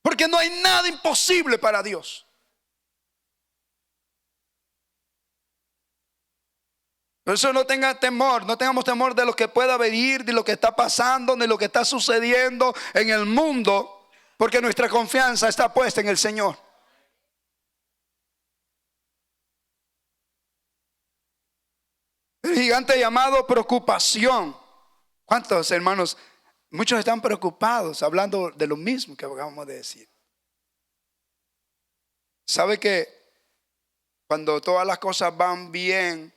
A: Porque no hay nada imposible para Dios. Por eso no tenga temor, no tengamos temor de lo que pueda venir, de lo que está pasando, de lo que está sucediendo en el mundo, porque nuestra confianza está puesta en el Señor. El gigante llamado preocupación. ¿Cuántos hermanos? Muchos están preocupados hablando de lo mismo que acabamos de decir. ¿Sabe que cuando todas las cosas van bien,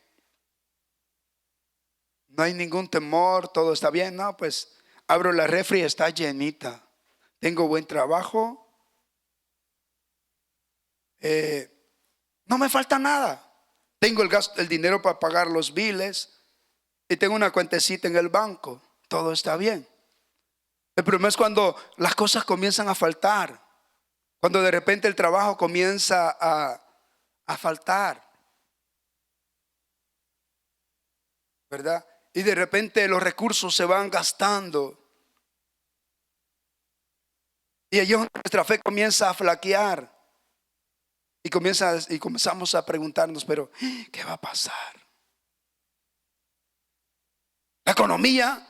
A: no hay ningún temor, todo está bien? No, pues abro la refri y está llenita. Tengo buen trabajo. No me falta nada. Tengo el dinero para pagar los biles y tengo una cuentecita en el banco. Todo está bien. El problema es cuando las cosas comienzan a faltar. Cuando de repente el trabajo comienza a faltar. ¿Verdad? Y de repente los recursos se van gastando. Y allí nuestra fe comienza a flaquear. Y comenzamos a preguntarnos, pero ¿qué va a pasar? La economía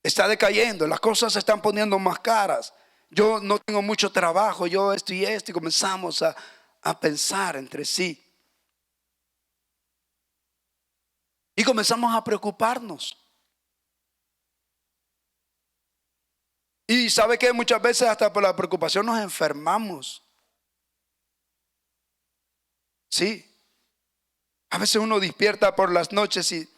A: está decayendo, las cosas se están poniendo más caras. Yo no tengo mucho trabajo, yo esto y esto, y comenzamos a pensar entre sí. Y comenzamos a preocuparnos. Y sabe que muchas veces hasta por la preocupación nos enfermamos. Sí. A veces uno despierta por las noches y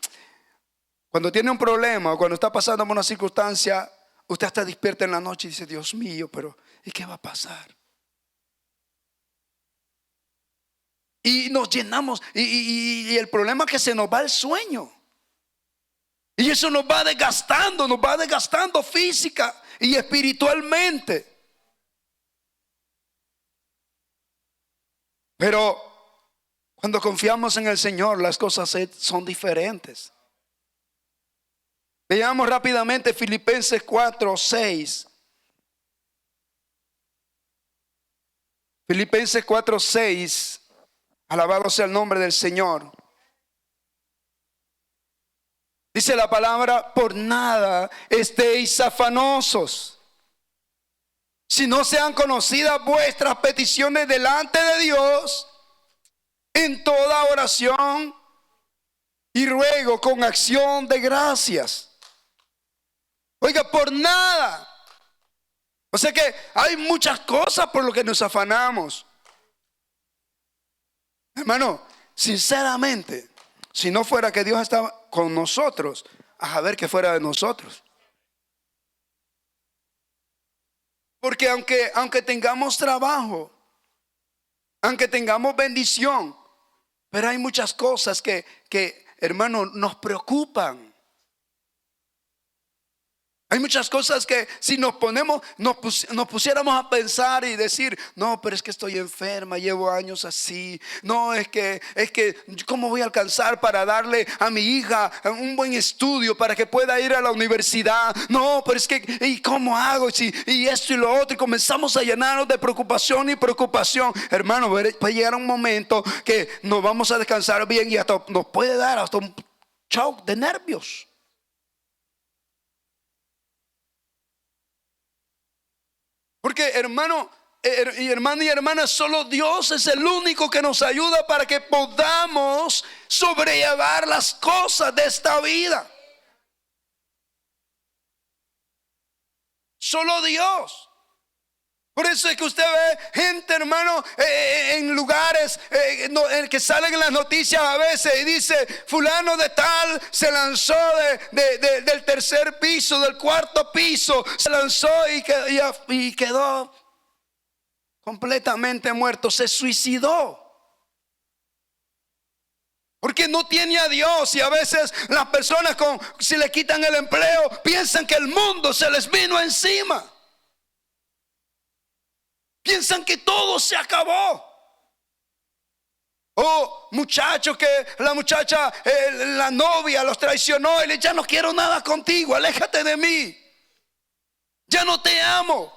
A: cuando tiene un problema o cuando está pasando por una circunstancia, usted está despierta en la noche y dice, Dios mío, pero ¿y qué va a pasar? Y nos llenamos y el problema es que se nos va el sueño. Y Y eso nos va desgastando física y espiritualmente. Pero cuando confiamos en el Señor, las cosas son diferentes. Veamos rápidamente Filipenses 4:6. Filipenses 4:6. Alabado sea el nombre del Señor. Dice la palabra: por nada estéis afanosos, si no sean conocidas vuestras peticiones delante de Dios en toda oración y ruego con acción de gracias. Oiga, por nada. O sea que hay muchas cosas por lo que nos afanamos. Hermano, sinceramente, si no fuera que Dios estaba con nosotros, a ver que fuera de nosotros. Porque aunque tengamos trabajo, aunque tengamos bendición, pero hay muchas cosas que hermano, nos preocupan. Hay muchas cosas que si nos pusiéramos a pensar y decir: no, pero es que estoy enferma, llevo años así. No, es que ¿cómo voy a alcanzar para darle a mi hija un buen estudio para que pueda ir a la universidad? No, pero es que, ¿y cómo hago? Y esto y lo otro. Y comenzamos a llenarnos de preocupación y preocupación. Hermano, puede llegar un momento que nos vamos a descansar bien y hasta nos puede dar hasta un shock de nervios. Porque hermano y hermana, solo Dios es el único que nos ayuda para que podamos sobrellevar las cosas de esta vida. Solo Dios. Por eso es que usted ve gente, hermano, en lugares que salen en las noticias a veces y dice: fulano de tal se lanzó del tercer piso, del cuarto piso, se lanzó y quedó completamente muerto, se suicidó. Porque no tiene a Dios. Y a veces las personas, si le quitan el empleo, piensan que el mundo se les vino encima. Piensan que todo se acabó. O muchachos que la muchacha, la novia los traicionó y le: ya no quiero nada contigo, aléjate de mí, ya no te amo.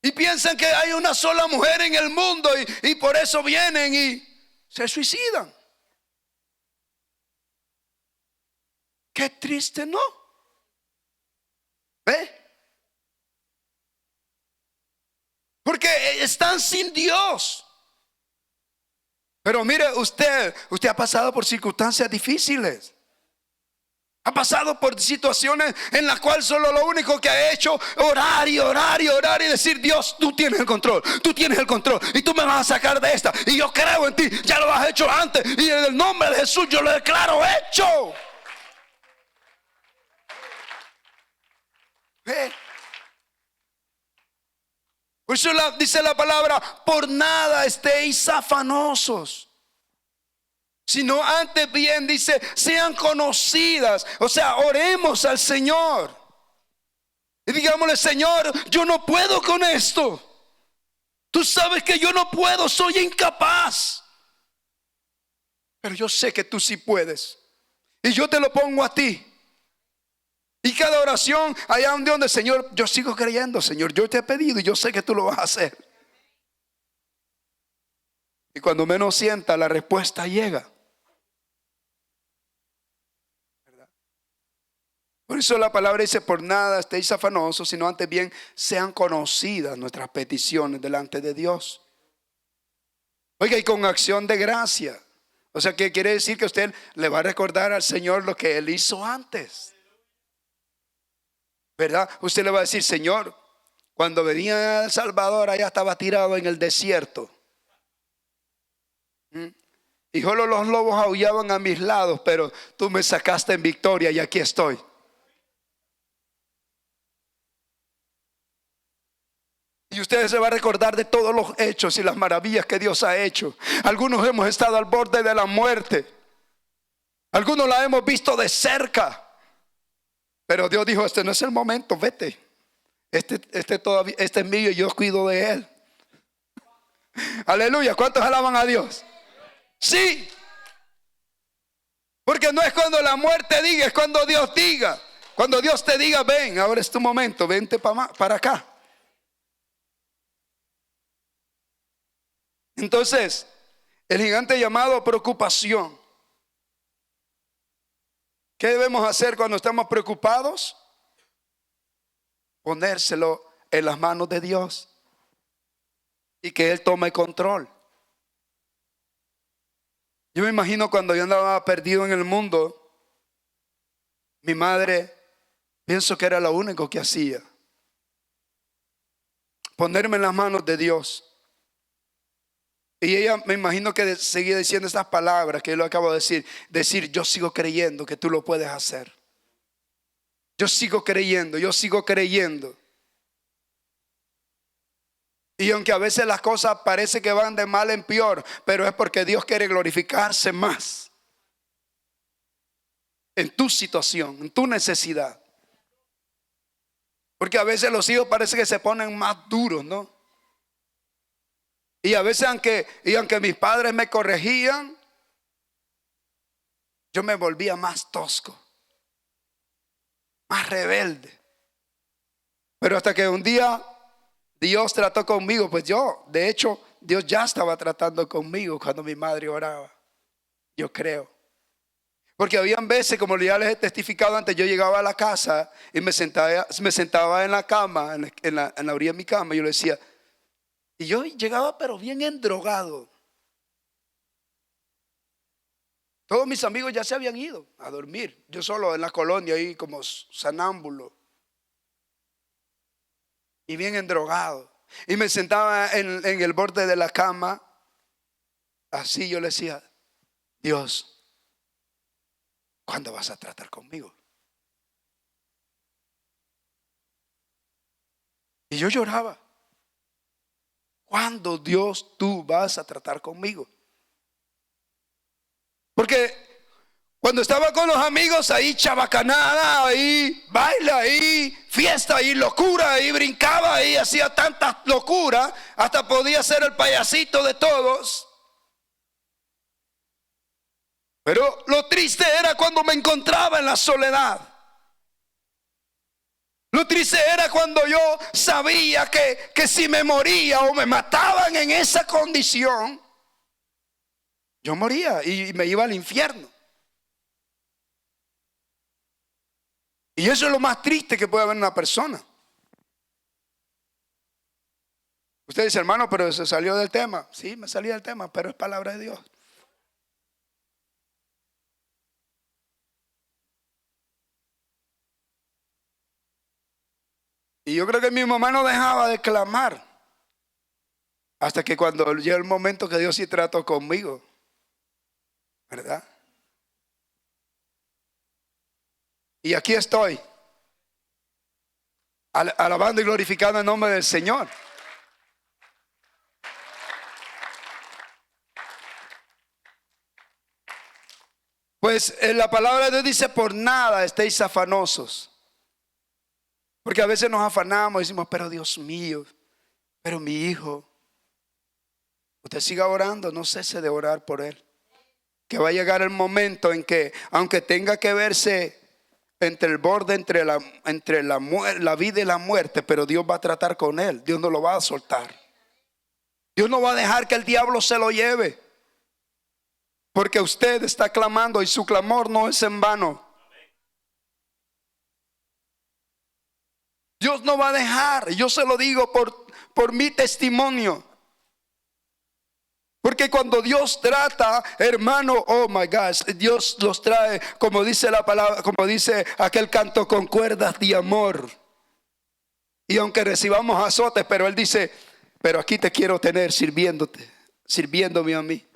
A: Y piensan que hay una sola mujer en el mundo y por eso vienen y se suicidan. Qué triste, ¿no? ¿Ve? Porque están sin Dios. Pero mire, usted ha pasado por circunstancias difíciles. Ha pasado por situaciones en las cuales solo lo único que ha hecho orar y orar y orar y decir: Dios, tú tienes el control, y tú me vas a sacar de esta, y yo creo en ti, ya lo has hecho antes, y en el nombre de Jesús yo lo declaro hecho. Por eso dice la palabra: por nada estéis afanosos, sino antes bien, dice, sean conocidas. O sea, oremos al Señor y digámosle: Señor, yo no puedo con esto. Tú sabes que yo no puedo, soy incapaz, pero yo sé que tú sí puedes, y yo te lo pongo a ti. Y cada oración, allá donde: Señor, yo sigo creyendo, Señor, yo te he pedido y yo sé que tú lo vas a hacer. Y cuando menos sienta, la respuesta llega. ¿Verdad? Por eso la palabra dice: por nada estéis afanosos, sino antes bien sean conocidas nuestras peticiones delante de Dios. Oiga, y con acción de gracia. O sea, que quiere decir que usted le va a recordar al Señor lo que Él hizo antes. ¿Verdad? Usted le va a decir: Señor, cuando venía a El Salvador, allá estaba tirado en el desierto. Y solo los lobos aullaban a mis lados, pero tú me sacaste en victoria y aquí estoy. Y usted se va a recordar de todos los hechos y las maravillas que Dios ha hecho. Algunos hemos estado al borde de la muerte, Algunos la hemos visto de cerca, pero Dios dijo, este no es el momento, vete. Este es mío y yo cuido de él. Aleluya, ¿cuántos alaban a Dios? Sí, porque no es cuando la muerte diga, es cuando Dios diga. Cuando Dios te diga, ven, ahora es tu momento, vente para acá. Entonces, el gigante llamado preocupación. ¿Qué debemos hacer cuando estamos preocupados? Ponérselo en las manos de Dios y que Él tome control. Yo me imagino cuando yo andaba perdido en el mundo, mi madre, pienso que era lo único que hacía. Ponerme en las manos de Dios. Y ella, me imagino que seguía diciendo estas palabras que yo le acabo de decir. Decir, yo sigo creyendo que tú lo puedes hacer. Yo sigo creyendo, yo sigo creyendo. Y aunque a veces las cosas parece que van de mal en peor, pero es porque Dios quiere glorificarse más en tu situación, en tu necesidad. Porque a veces los hijos parece que se ponen más duros, ¿no? Y a veces aunque mis padres me corregían, yo me volvía más tosco, más rebelde. Pero hasta que un día Dios trató conmigo, pues de hecho, Dios ya estaba tratando conmigo cuando mi madre oraba. Yo creo. Porque habían veces, como ya les he testificado antes, yo llegaba a la casa y me sentaba en la cama, en la orilla de mi cama, y yo le decía, y yo llegaba pero bien endrogado. Todos mis amigos ya se habían ido a dormir. Yo solo en la colonia ahí como sanámbulo. Y bien endrogado. Y me sentaba en el borde de la cama. Así yo le decía, Dios, ¿cuándo vas a tratar conmigo? Y yo lloraba. ¿Cuándo, Dios, tú vas a tratar conmigo? Porque cuando estaba con los amigos, ahí chabacanada, ahí baila, ahí fiesta, ahí locura, ahí brincaba, ahí hacía tanta locura, hasta podía ser el payasito de todos. Pero lo triste era cuando me encontraba en la soledad. Lo triste era cuando yo sabía que si me moría o me mataban en esa condición, yo moría y me iba al infierno. Y eso es lo más triste que puede haber en una persona. Usted dice, hermano, pero se salió del tema. Sí, me salí del tema, pero es palabra de Dios. Y yo creo que mi mamá no dejaba de clamar hasta que cuando llegó el momento que Dios sí trató conmigo, ¿verdad? Y aquí estoy, alabando y glorificando el nombre del Señor. Pues la palabra de Dios dice, por nada estéis afanosos. Porque a veces nos afanamos y decimos, pero Dios mío, pero mi hijo. Usted siga orando, no cese de orar por él. Que va a llegar el momento en que, aunque tenga que verse entre el borde, entre la vida y la muerte, pero Dios va a tratar con él. Dios no lo va a soltar. Dios no va a dejar que el diablo se lo lleve. Porque usted está clamando y su clamor no es en vano. Dios no va a dejar. Yo se lo digo por mi testimonio. Porque cuando Dios trata, hermano, oh my gosh, Dios los trae, como dice la palabra, como dice aquel canto, con cuerdas de amor. Y aunque recibamos azotes, pero Él dice, pero aquí te quiero tener sirviéndome a mí.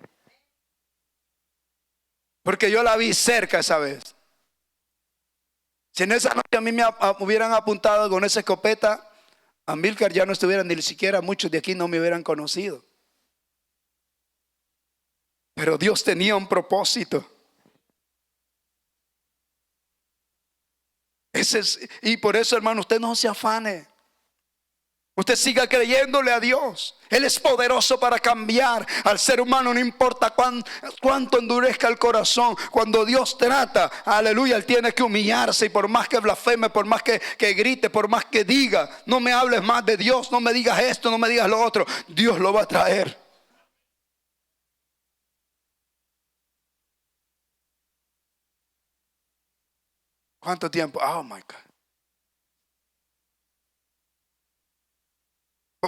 A: Porque yo la vi cerca esa vez. Si en esa noche a mí me hubieran apuntado con esa escopeta, Amílcar ya no estuviera, ni siquiera muchos de aquí no me hubieran conocido. Pero Dios tenía un propósito. Y por eso, hermano, usted no se afane. Usted siga creyéndole a Dios. Él es poderoso para cambiar al ser humano, no importa cuánto endurezca el corazón. Cuando Dios trata, aleluya, Él tiene que humillarse. Y por más que blasfeme, por más que grite, por más que diga, no me hables más de Dios, no me digas esto, no me digas lo otro, Dios lo va a traer. ¿Cuánto tiempo? Oh my God.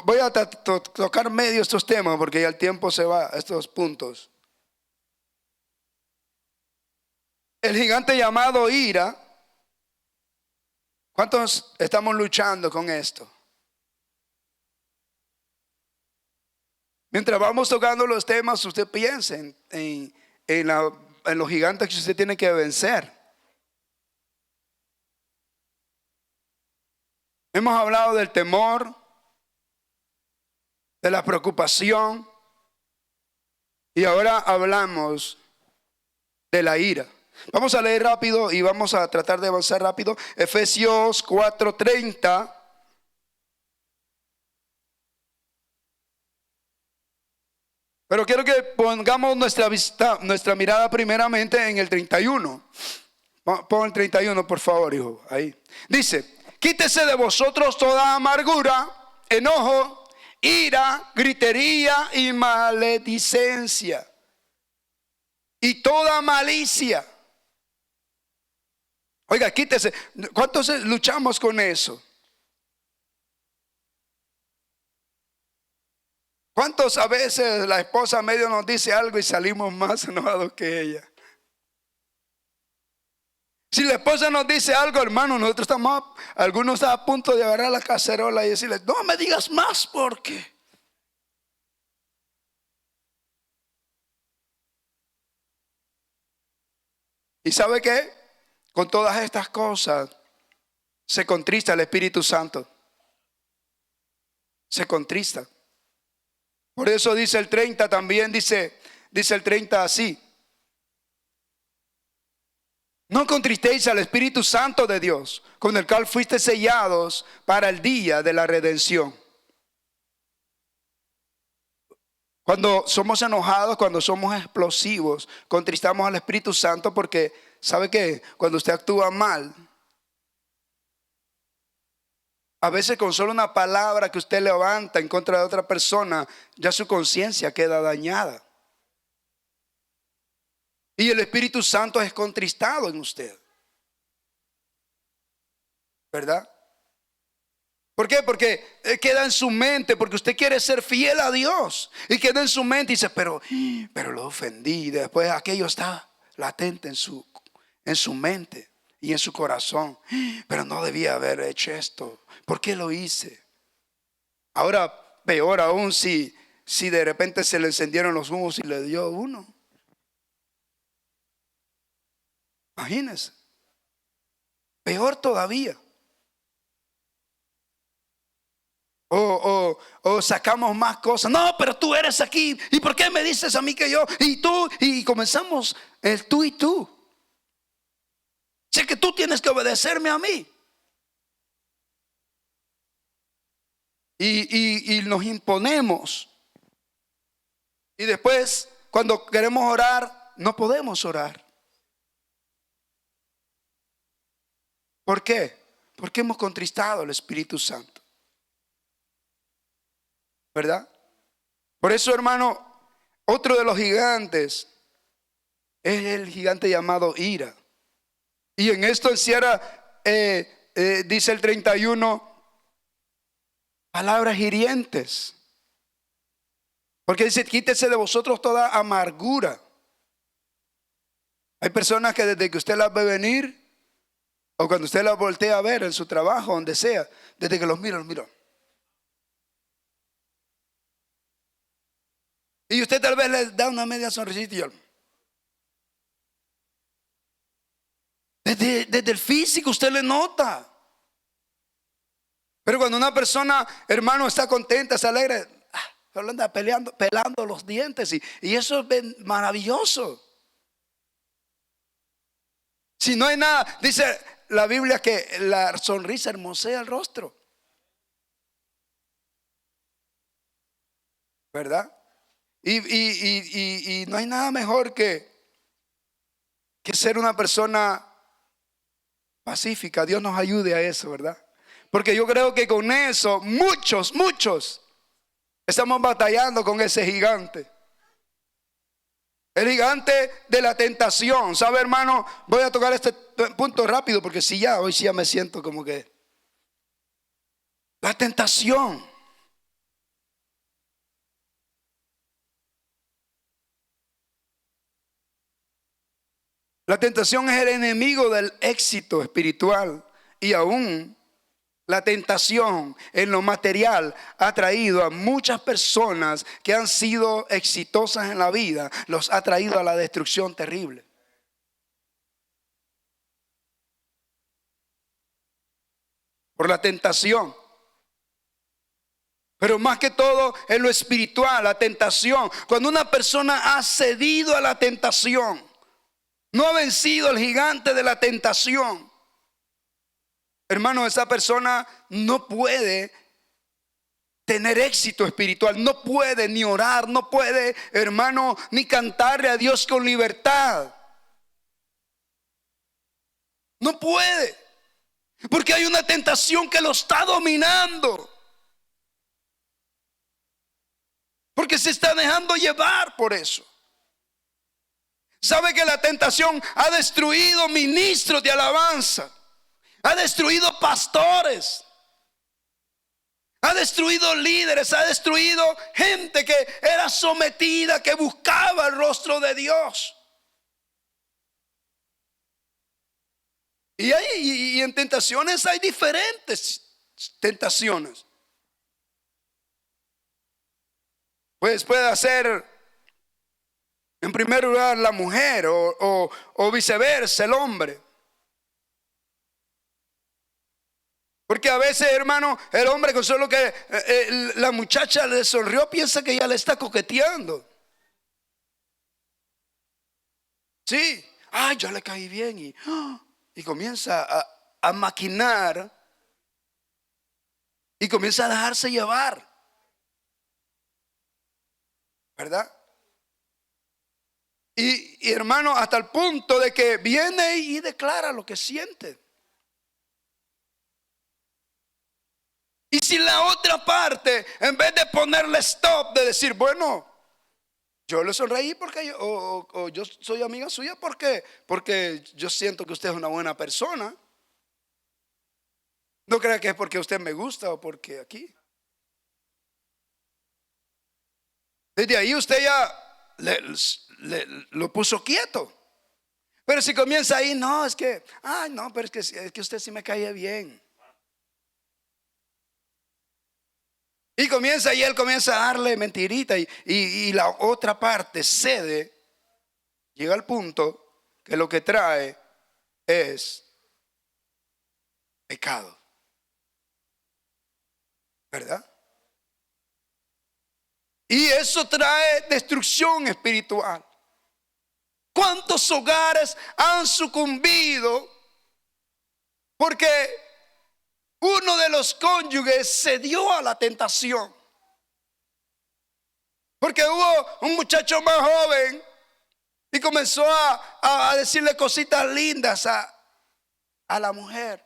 A: Voy a tocar medio estos temas porque ya el tiempo se va, estos puntos. El gigante llamado ira. ¿Cuántos estamos luchando con esto? Mientras vamos tocando los temas, usted piense en los gigantes que usted tiene que vencer. Hemos hablado del temor, de la preocupación, y ahora hablamos de la ira. Vamos a leer rápido y vamos a tratar de avanzar rápido. Efesios 4:30. Pero quiero que pongamos nuestra mirada primeramente en el 31. Pon el 31, por favor, hijo. Ahí. Dice: quítese de vosotros toda amargura, enojo, ira, gritería y maledicencia, y toda malicia. Oiga, quítese. ¿Cuántos luchamos con eso? ¿Cuántos a veces la esposa medio nos dice algo y salimos más enojados que ella? Si la esposa nos dice algo, hermano, algunos están a punto de agarrar la cacerola y decirle: no me digas más porque. ¿Y sabe qué? Con todas estas cosas se contrista el Espíritu Santo. Se contrista. Por eso dice el 30 también, dice el 30 así: no contristéis al Espíritu Santo de Dios, con el cual fuiste sellados para el día de la redención. Cuando somos enojados, cuando somos explosivos, contristamos al Espíritu Santo porque, ¿sabe qué? Cuando usted actúa mal, a veces con solo una palabra que usted levanta en contra de otra persona, ya su conciencia queda dañada. Y el Espíritu Santo es contristado en usted, ¿verdad? ¿Por qué? Porque queda en su mente, porque usted quiere ser fiel a Dios. Y queda en su mente y dice: pero lo ofendí. Y después aquello está latente en su mente y en su corazón. Pero no debía haber hecho esto. ¿Por qué lo hice? Ahora, peor aún si de repente se le encendieron los humos y le dio uno. Imagínense. Peor todavía. O sacamos más cosas. No, pero tú eres aquí. ¿Y por qué me dices a mí que yo? Y tú. Y comenzamos el tú y tú. Sé que tú tienes que obedecerme a mí. Y nos imponemos. Y después, cuando queremos orar, no podemos orar. ¿Por qué? Porque hemos contristado al Espíritu Santo, ¿verdad? Por eso, hermano, otro de los gigantes es el gigante llamado ira. Y en esto encierra, dice el 31, palabras hirientes. Porque dice: quítese de vosotros toda amargura. Hay personas que desde que usted las ve venir, o cuando usted las voltea a ver en su trabajo, donde sea, desde que los mira. Y usted tal vez le da una media sonrisita y desde el físico usted le nota. Pero cuando una persona, hermano, está contenta, está alegre, solo anda pelando los dientes y eso es maravilloso. Si no hay nada, dice la Biblia que la sonrisa hermosea el rostro, ¿verdad? Y no hay nada mejor que ser una persona pacífica. Dios nos ayude a eso, ¿verdad? Porque yo creo que con eso muchos estamos batallando con ese gigante. El gigante de la tentación. ¿Sabe, hermano? Voy a tocar este punto rápido porque hoy sí ya me siento como que la tentación. La tentación es el enemigo del éxito espiritual, y aún la tentación en lo material ha traído a muchas personas que han sido exitosas en la vida, los ha traído a la destrucción terrible. Por la tentación. Pero más que todo en lo espiritual, la tentación. Cuando una persona ha cedido a la tentación, no ha vencido al gigante de la tentación, hermano, esa persona no puede tener éxito espiritual, no puede ni orar, no puede, hermano, ni cantarle a Dios con libertad. No puede, porque hay una tentación que lo está dominando, porque se está dejando llevar por eso. Sabe que la tentación ha destruido ministros de alabanza, ha destruido pastores, ha destruido líderes, ha destruido gente que era sometida, que buscaba el rostro de Dios. Y en tentaciones hay diferentes tentaciones. Pues puede ser en primer lugar la mujer o viceversa el hombre. Porque a veces, hermano, el hombre con solo que la muchacha le sonrió piensa que ella le está coqueteando. Sí, yo le caí bien y comienza a maquinar y comienza a dejarse llevar, ¿verdad? Y hermano, hasta el punto de que viene y declara lo que siente. Y si la otra parte, en vez de ponerle stop, de decir, bueno, yo le sonreí porque yo soy amiga suya porque yo siento que usted es una buena persona. No crea que es porque usted me gusta o porque aquí. Desde ahí usted ya lo puso quieto. Pero si comienza ahí, no, es que, no, pero es que usted sí me cae bien. Y él comienza a darle mentirita y la otra parte cede. Llega al punto que lo que trae es pecado, ¿verdad? Y eso trae destrucción espiritual. ¿Cuántos hogares han sucumbido porque uno de los cónyuges cedió a la tentación? Porque hubo un muchacho más joven y comenzó a decirle cositas lindas a la mujer.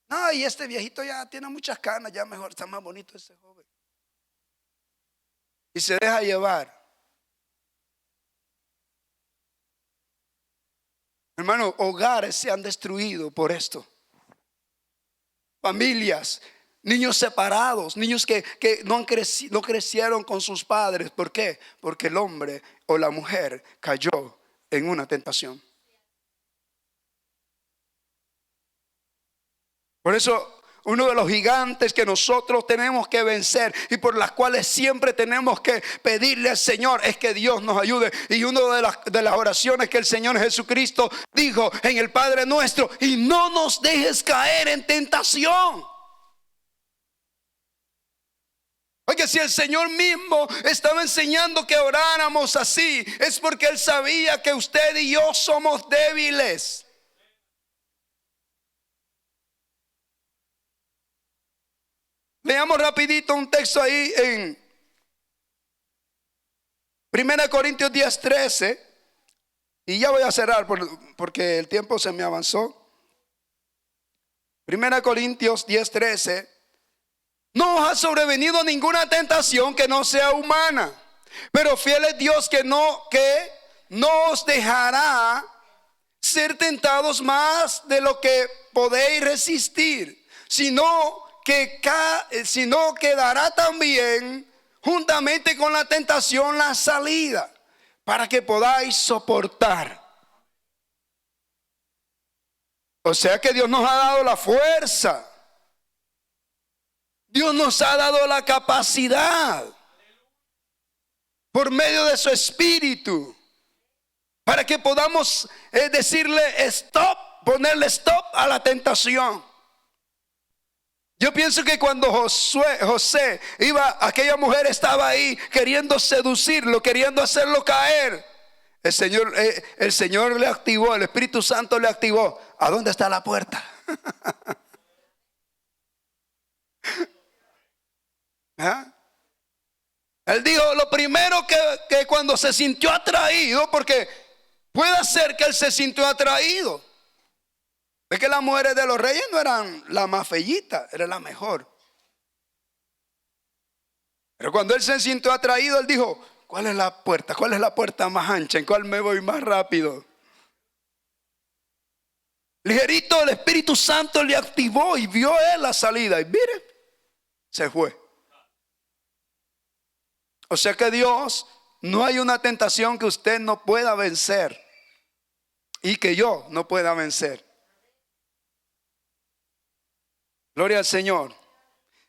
A: No, y este viejito ya tiene muchas canas, ya mejor, está más bonito ese joven. Y se deja llevar. Hermano, hogares se han destruido por esto. Familias, niños separados, niños que no crecieron con sus padres. ¿Por qué? Porque el hombre o la mujer cayó en una tentación. Por eso, uno de los gigantes que nosotros tenemos que vencer y por las cuales siempre tenemos que pedirle al Señor es que Dios nos ayude. Y una de las oraciones que el Señor Jesucristo dijo en el Padre Nuestro: y no nos dejes caer en tentación. Oye, si el Señor mismo estaba enseñando que oráramos así, es porque Él sabía que usted y yo somos débiles. Leamos rapidito un texto ahí en 1 Corintios 10:13. Y ya voy a cerrar porque el tiempo se me avanzó. 1 Corintios 10:13. No os ha sobrevenido ninguna tentación que no sea humana, pero fiel es Dios que no os dejará ser tentados más de lo que podéis resistir, sino que dará también juntamente con la tentación la salida, para que podáis soportar. O sea que Dios nos ha dado la fuerza. Dios nos ha dado la capacidad por medio de su Espíritu para que podamos decirle stop, ponerle stop a la tentación. Yo pienso que cuando José iba, aquella mujer estaba ahí queriendo seducirlo, queriendo hacerlo caer. El Señor le activó, el Espíritu Santo le activó. ¿A dónde está la puerta? ¿Ah? Él dijo lo primero que cuando se sintió atraído, porque puede ser que él se sintió atraído. Es que las mujeres de los reyes no eran la más fellita, era la mejor. Pero cuando él se sintió atraído, él dijo, ¿cuál es la puerta? ¿Cuál es la puerta más ancha? ¿En cuál me voy más rápido? Ligerito el Espíritu Santo le activó y vio él la salida. Y mire, se fue. O sea que Dios, no hay una tentación que usted no pueda vencer y que yo no pueda vencer. Gloria al Señor.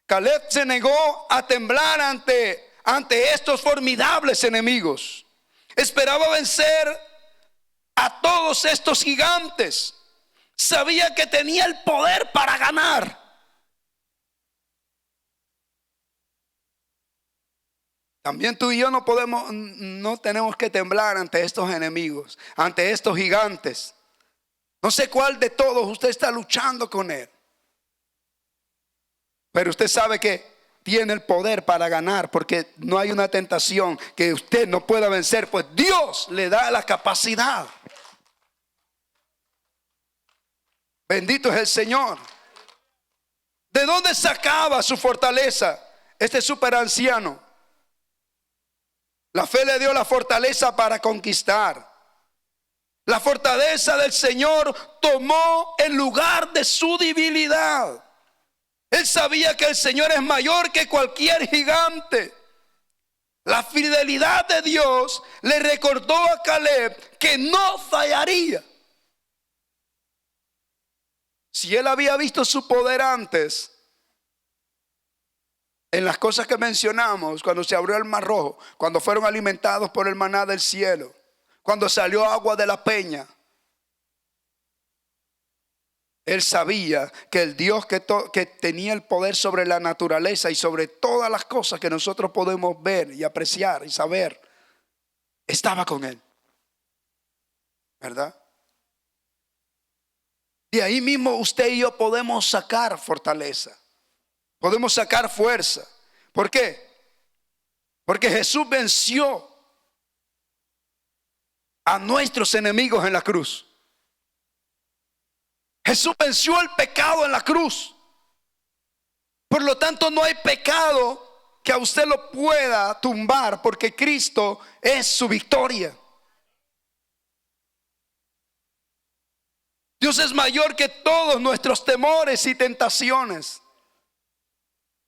A: Caleb se negó a temblar ante estos formidables enemigos. Esperaba vencer a todos estos gigantes. Sabía que tenía el poder para ganar. También tú y yo no tenemos que temblar ante estos enemigos, ante estos gigantes. No sé cuál de todos usted está luchando con él, pero usted sabe que tiene el poder para ganar, porque no hay una tentación que usted no pueda vencer, pues Dios le da la capacidad. Bendito es el Señor. ¿De dónde sacaba su fortaleza este super anciano? La fe le dio la fortaleza para conquistar. La fortaleza del Señor tomó el lugar de su debilidad. Él sabía que el Señor es mayor que cualquier gigante. La fidelidad de Dios le recordó a Caleb que no fallaría. Si él había visto su poder antes, en las cosas que mencionamos, cuando se abrió el mar rojo, cuando fueron alimentados por el maná del cielo, cuando salió agua de la peña, él sabía que el Dios que tenía el poder sobre la naturaleza y sobre todas las cosas que nosotros podemos ver y apreciar y saber, estaba con él, ¿verdad? De ahí mismo usted y yo podemos sacar fortaleza. Podemos sacar fuerza. ¿Por qué? Porque Jesús venció a nuestros enemigos en la cruz. Jesús venció el pecado en la cruz. Por lo tanto, no hay pecado que a usted lo pueda tumbar, porque Cristo es su victoria. Dios es mayor que todos nuestros temores y tentaciones.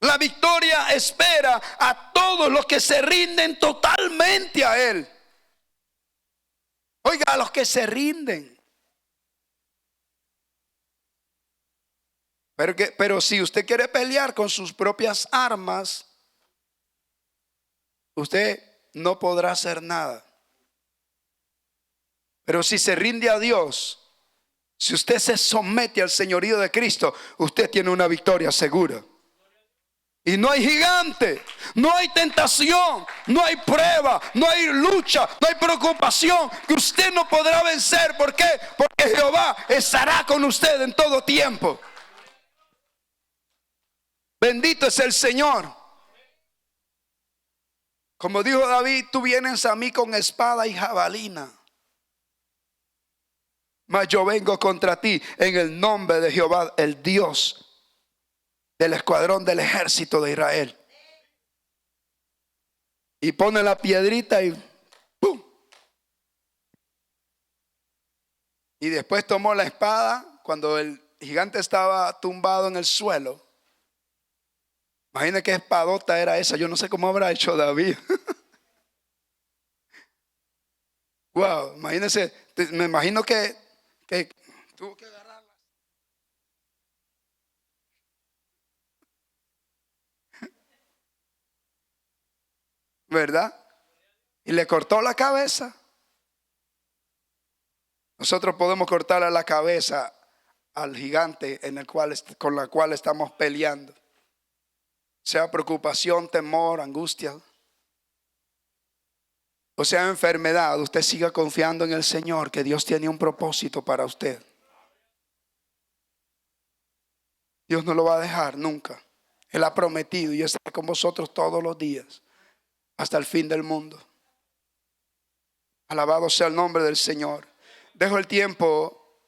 A: La victoria espera a todos los que se rinden totalmente a Él. Oiga, a los que se rinden. Pero si usted quiere pelear con sus propias armas, usted no podrá hacer nada. Pero si se rinde a Dios, si usted se somete al señorío de Cristo, usted tiene una victoria segura. Y no hay gigante, no hay tentación, no hay prueba, no hay lucha, no hay preocupación que usted no podrá vencer. ¿Por qué? Porque Jehová estará con usted en todo tiempo. Bendito es el Señor. Como dijo David, tú vienes a mí con espada y jabalina, mas yo vengo contra ti en el nombre de Jehová, el Dios del escuadrón del ejército de Israel. Y pone la piedrita y ¡pum! Y después tomó la espada cuando el gigante estaba tumbado en el suelo. Imagínate qué espadota era esa. Yo no sé cómo habrá hecho David. Wow, imagínense, me imagino que tuvo que agarrarla, ¿verdad? Y le cortó la cabeza. Nosotros podemos cortarle la cabeza al gigante con la cual estamos peleando. Sea preocupación, temor, angustia, o sea enfermedad. Usted siga confiando en el Señor, que Dios tiene un propósito para usted. Dios no lo va a dejar nunca. Él ha prometido y está con vosotros todos los días hasta el fin del mundo. Alabado sea el nombre del Señor. Dejo el tiempo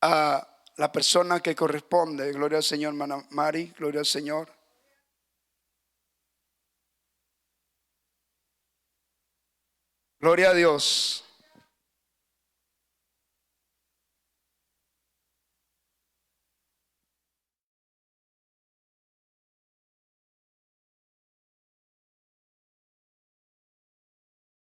A: a la persona que corresponde. Gloria al Señor, hermana Mari. Gloria al Señor. Gloria a Dios.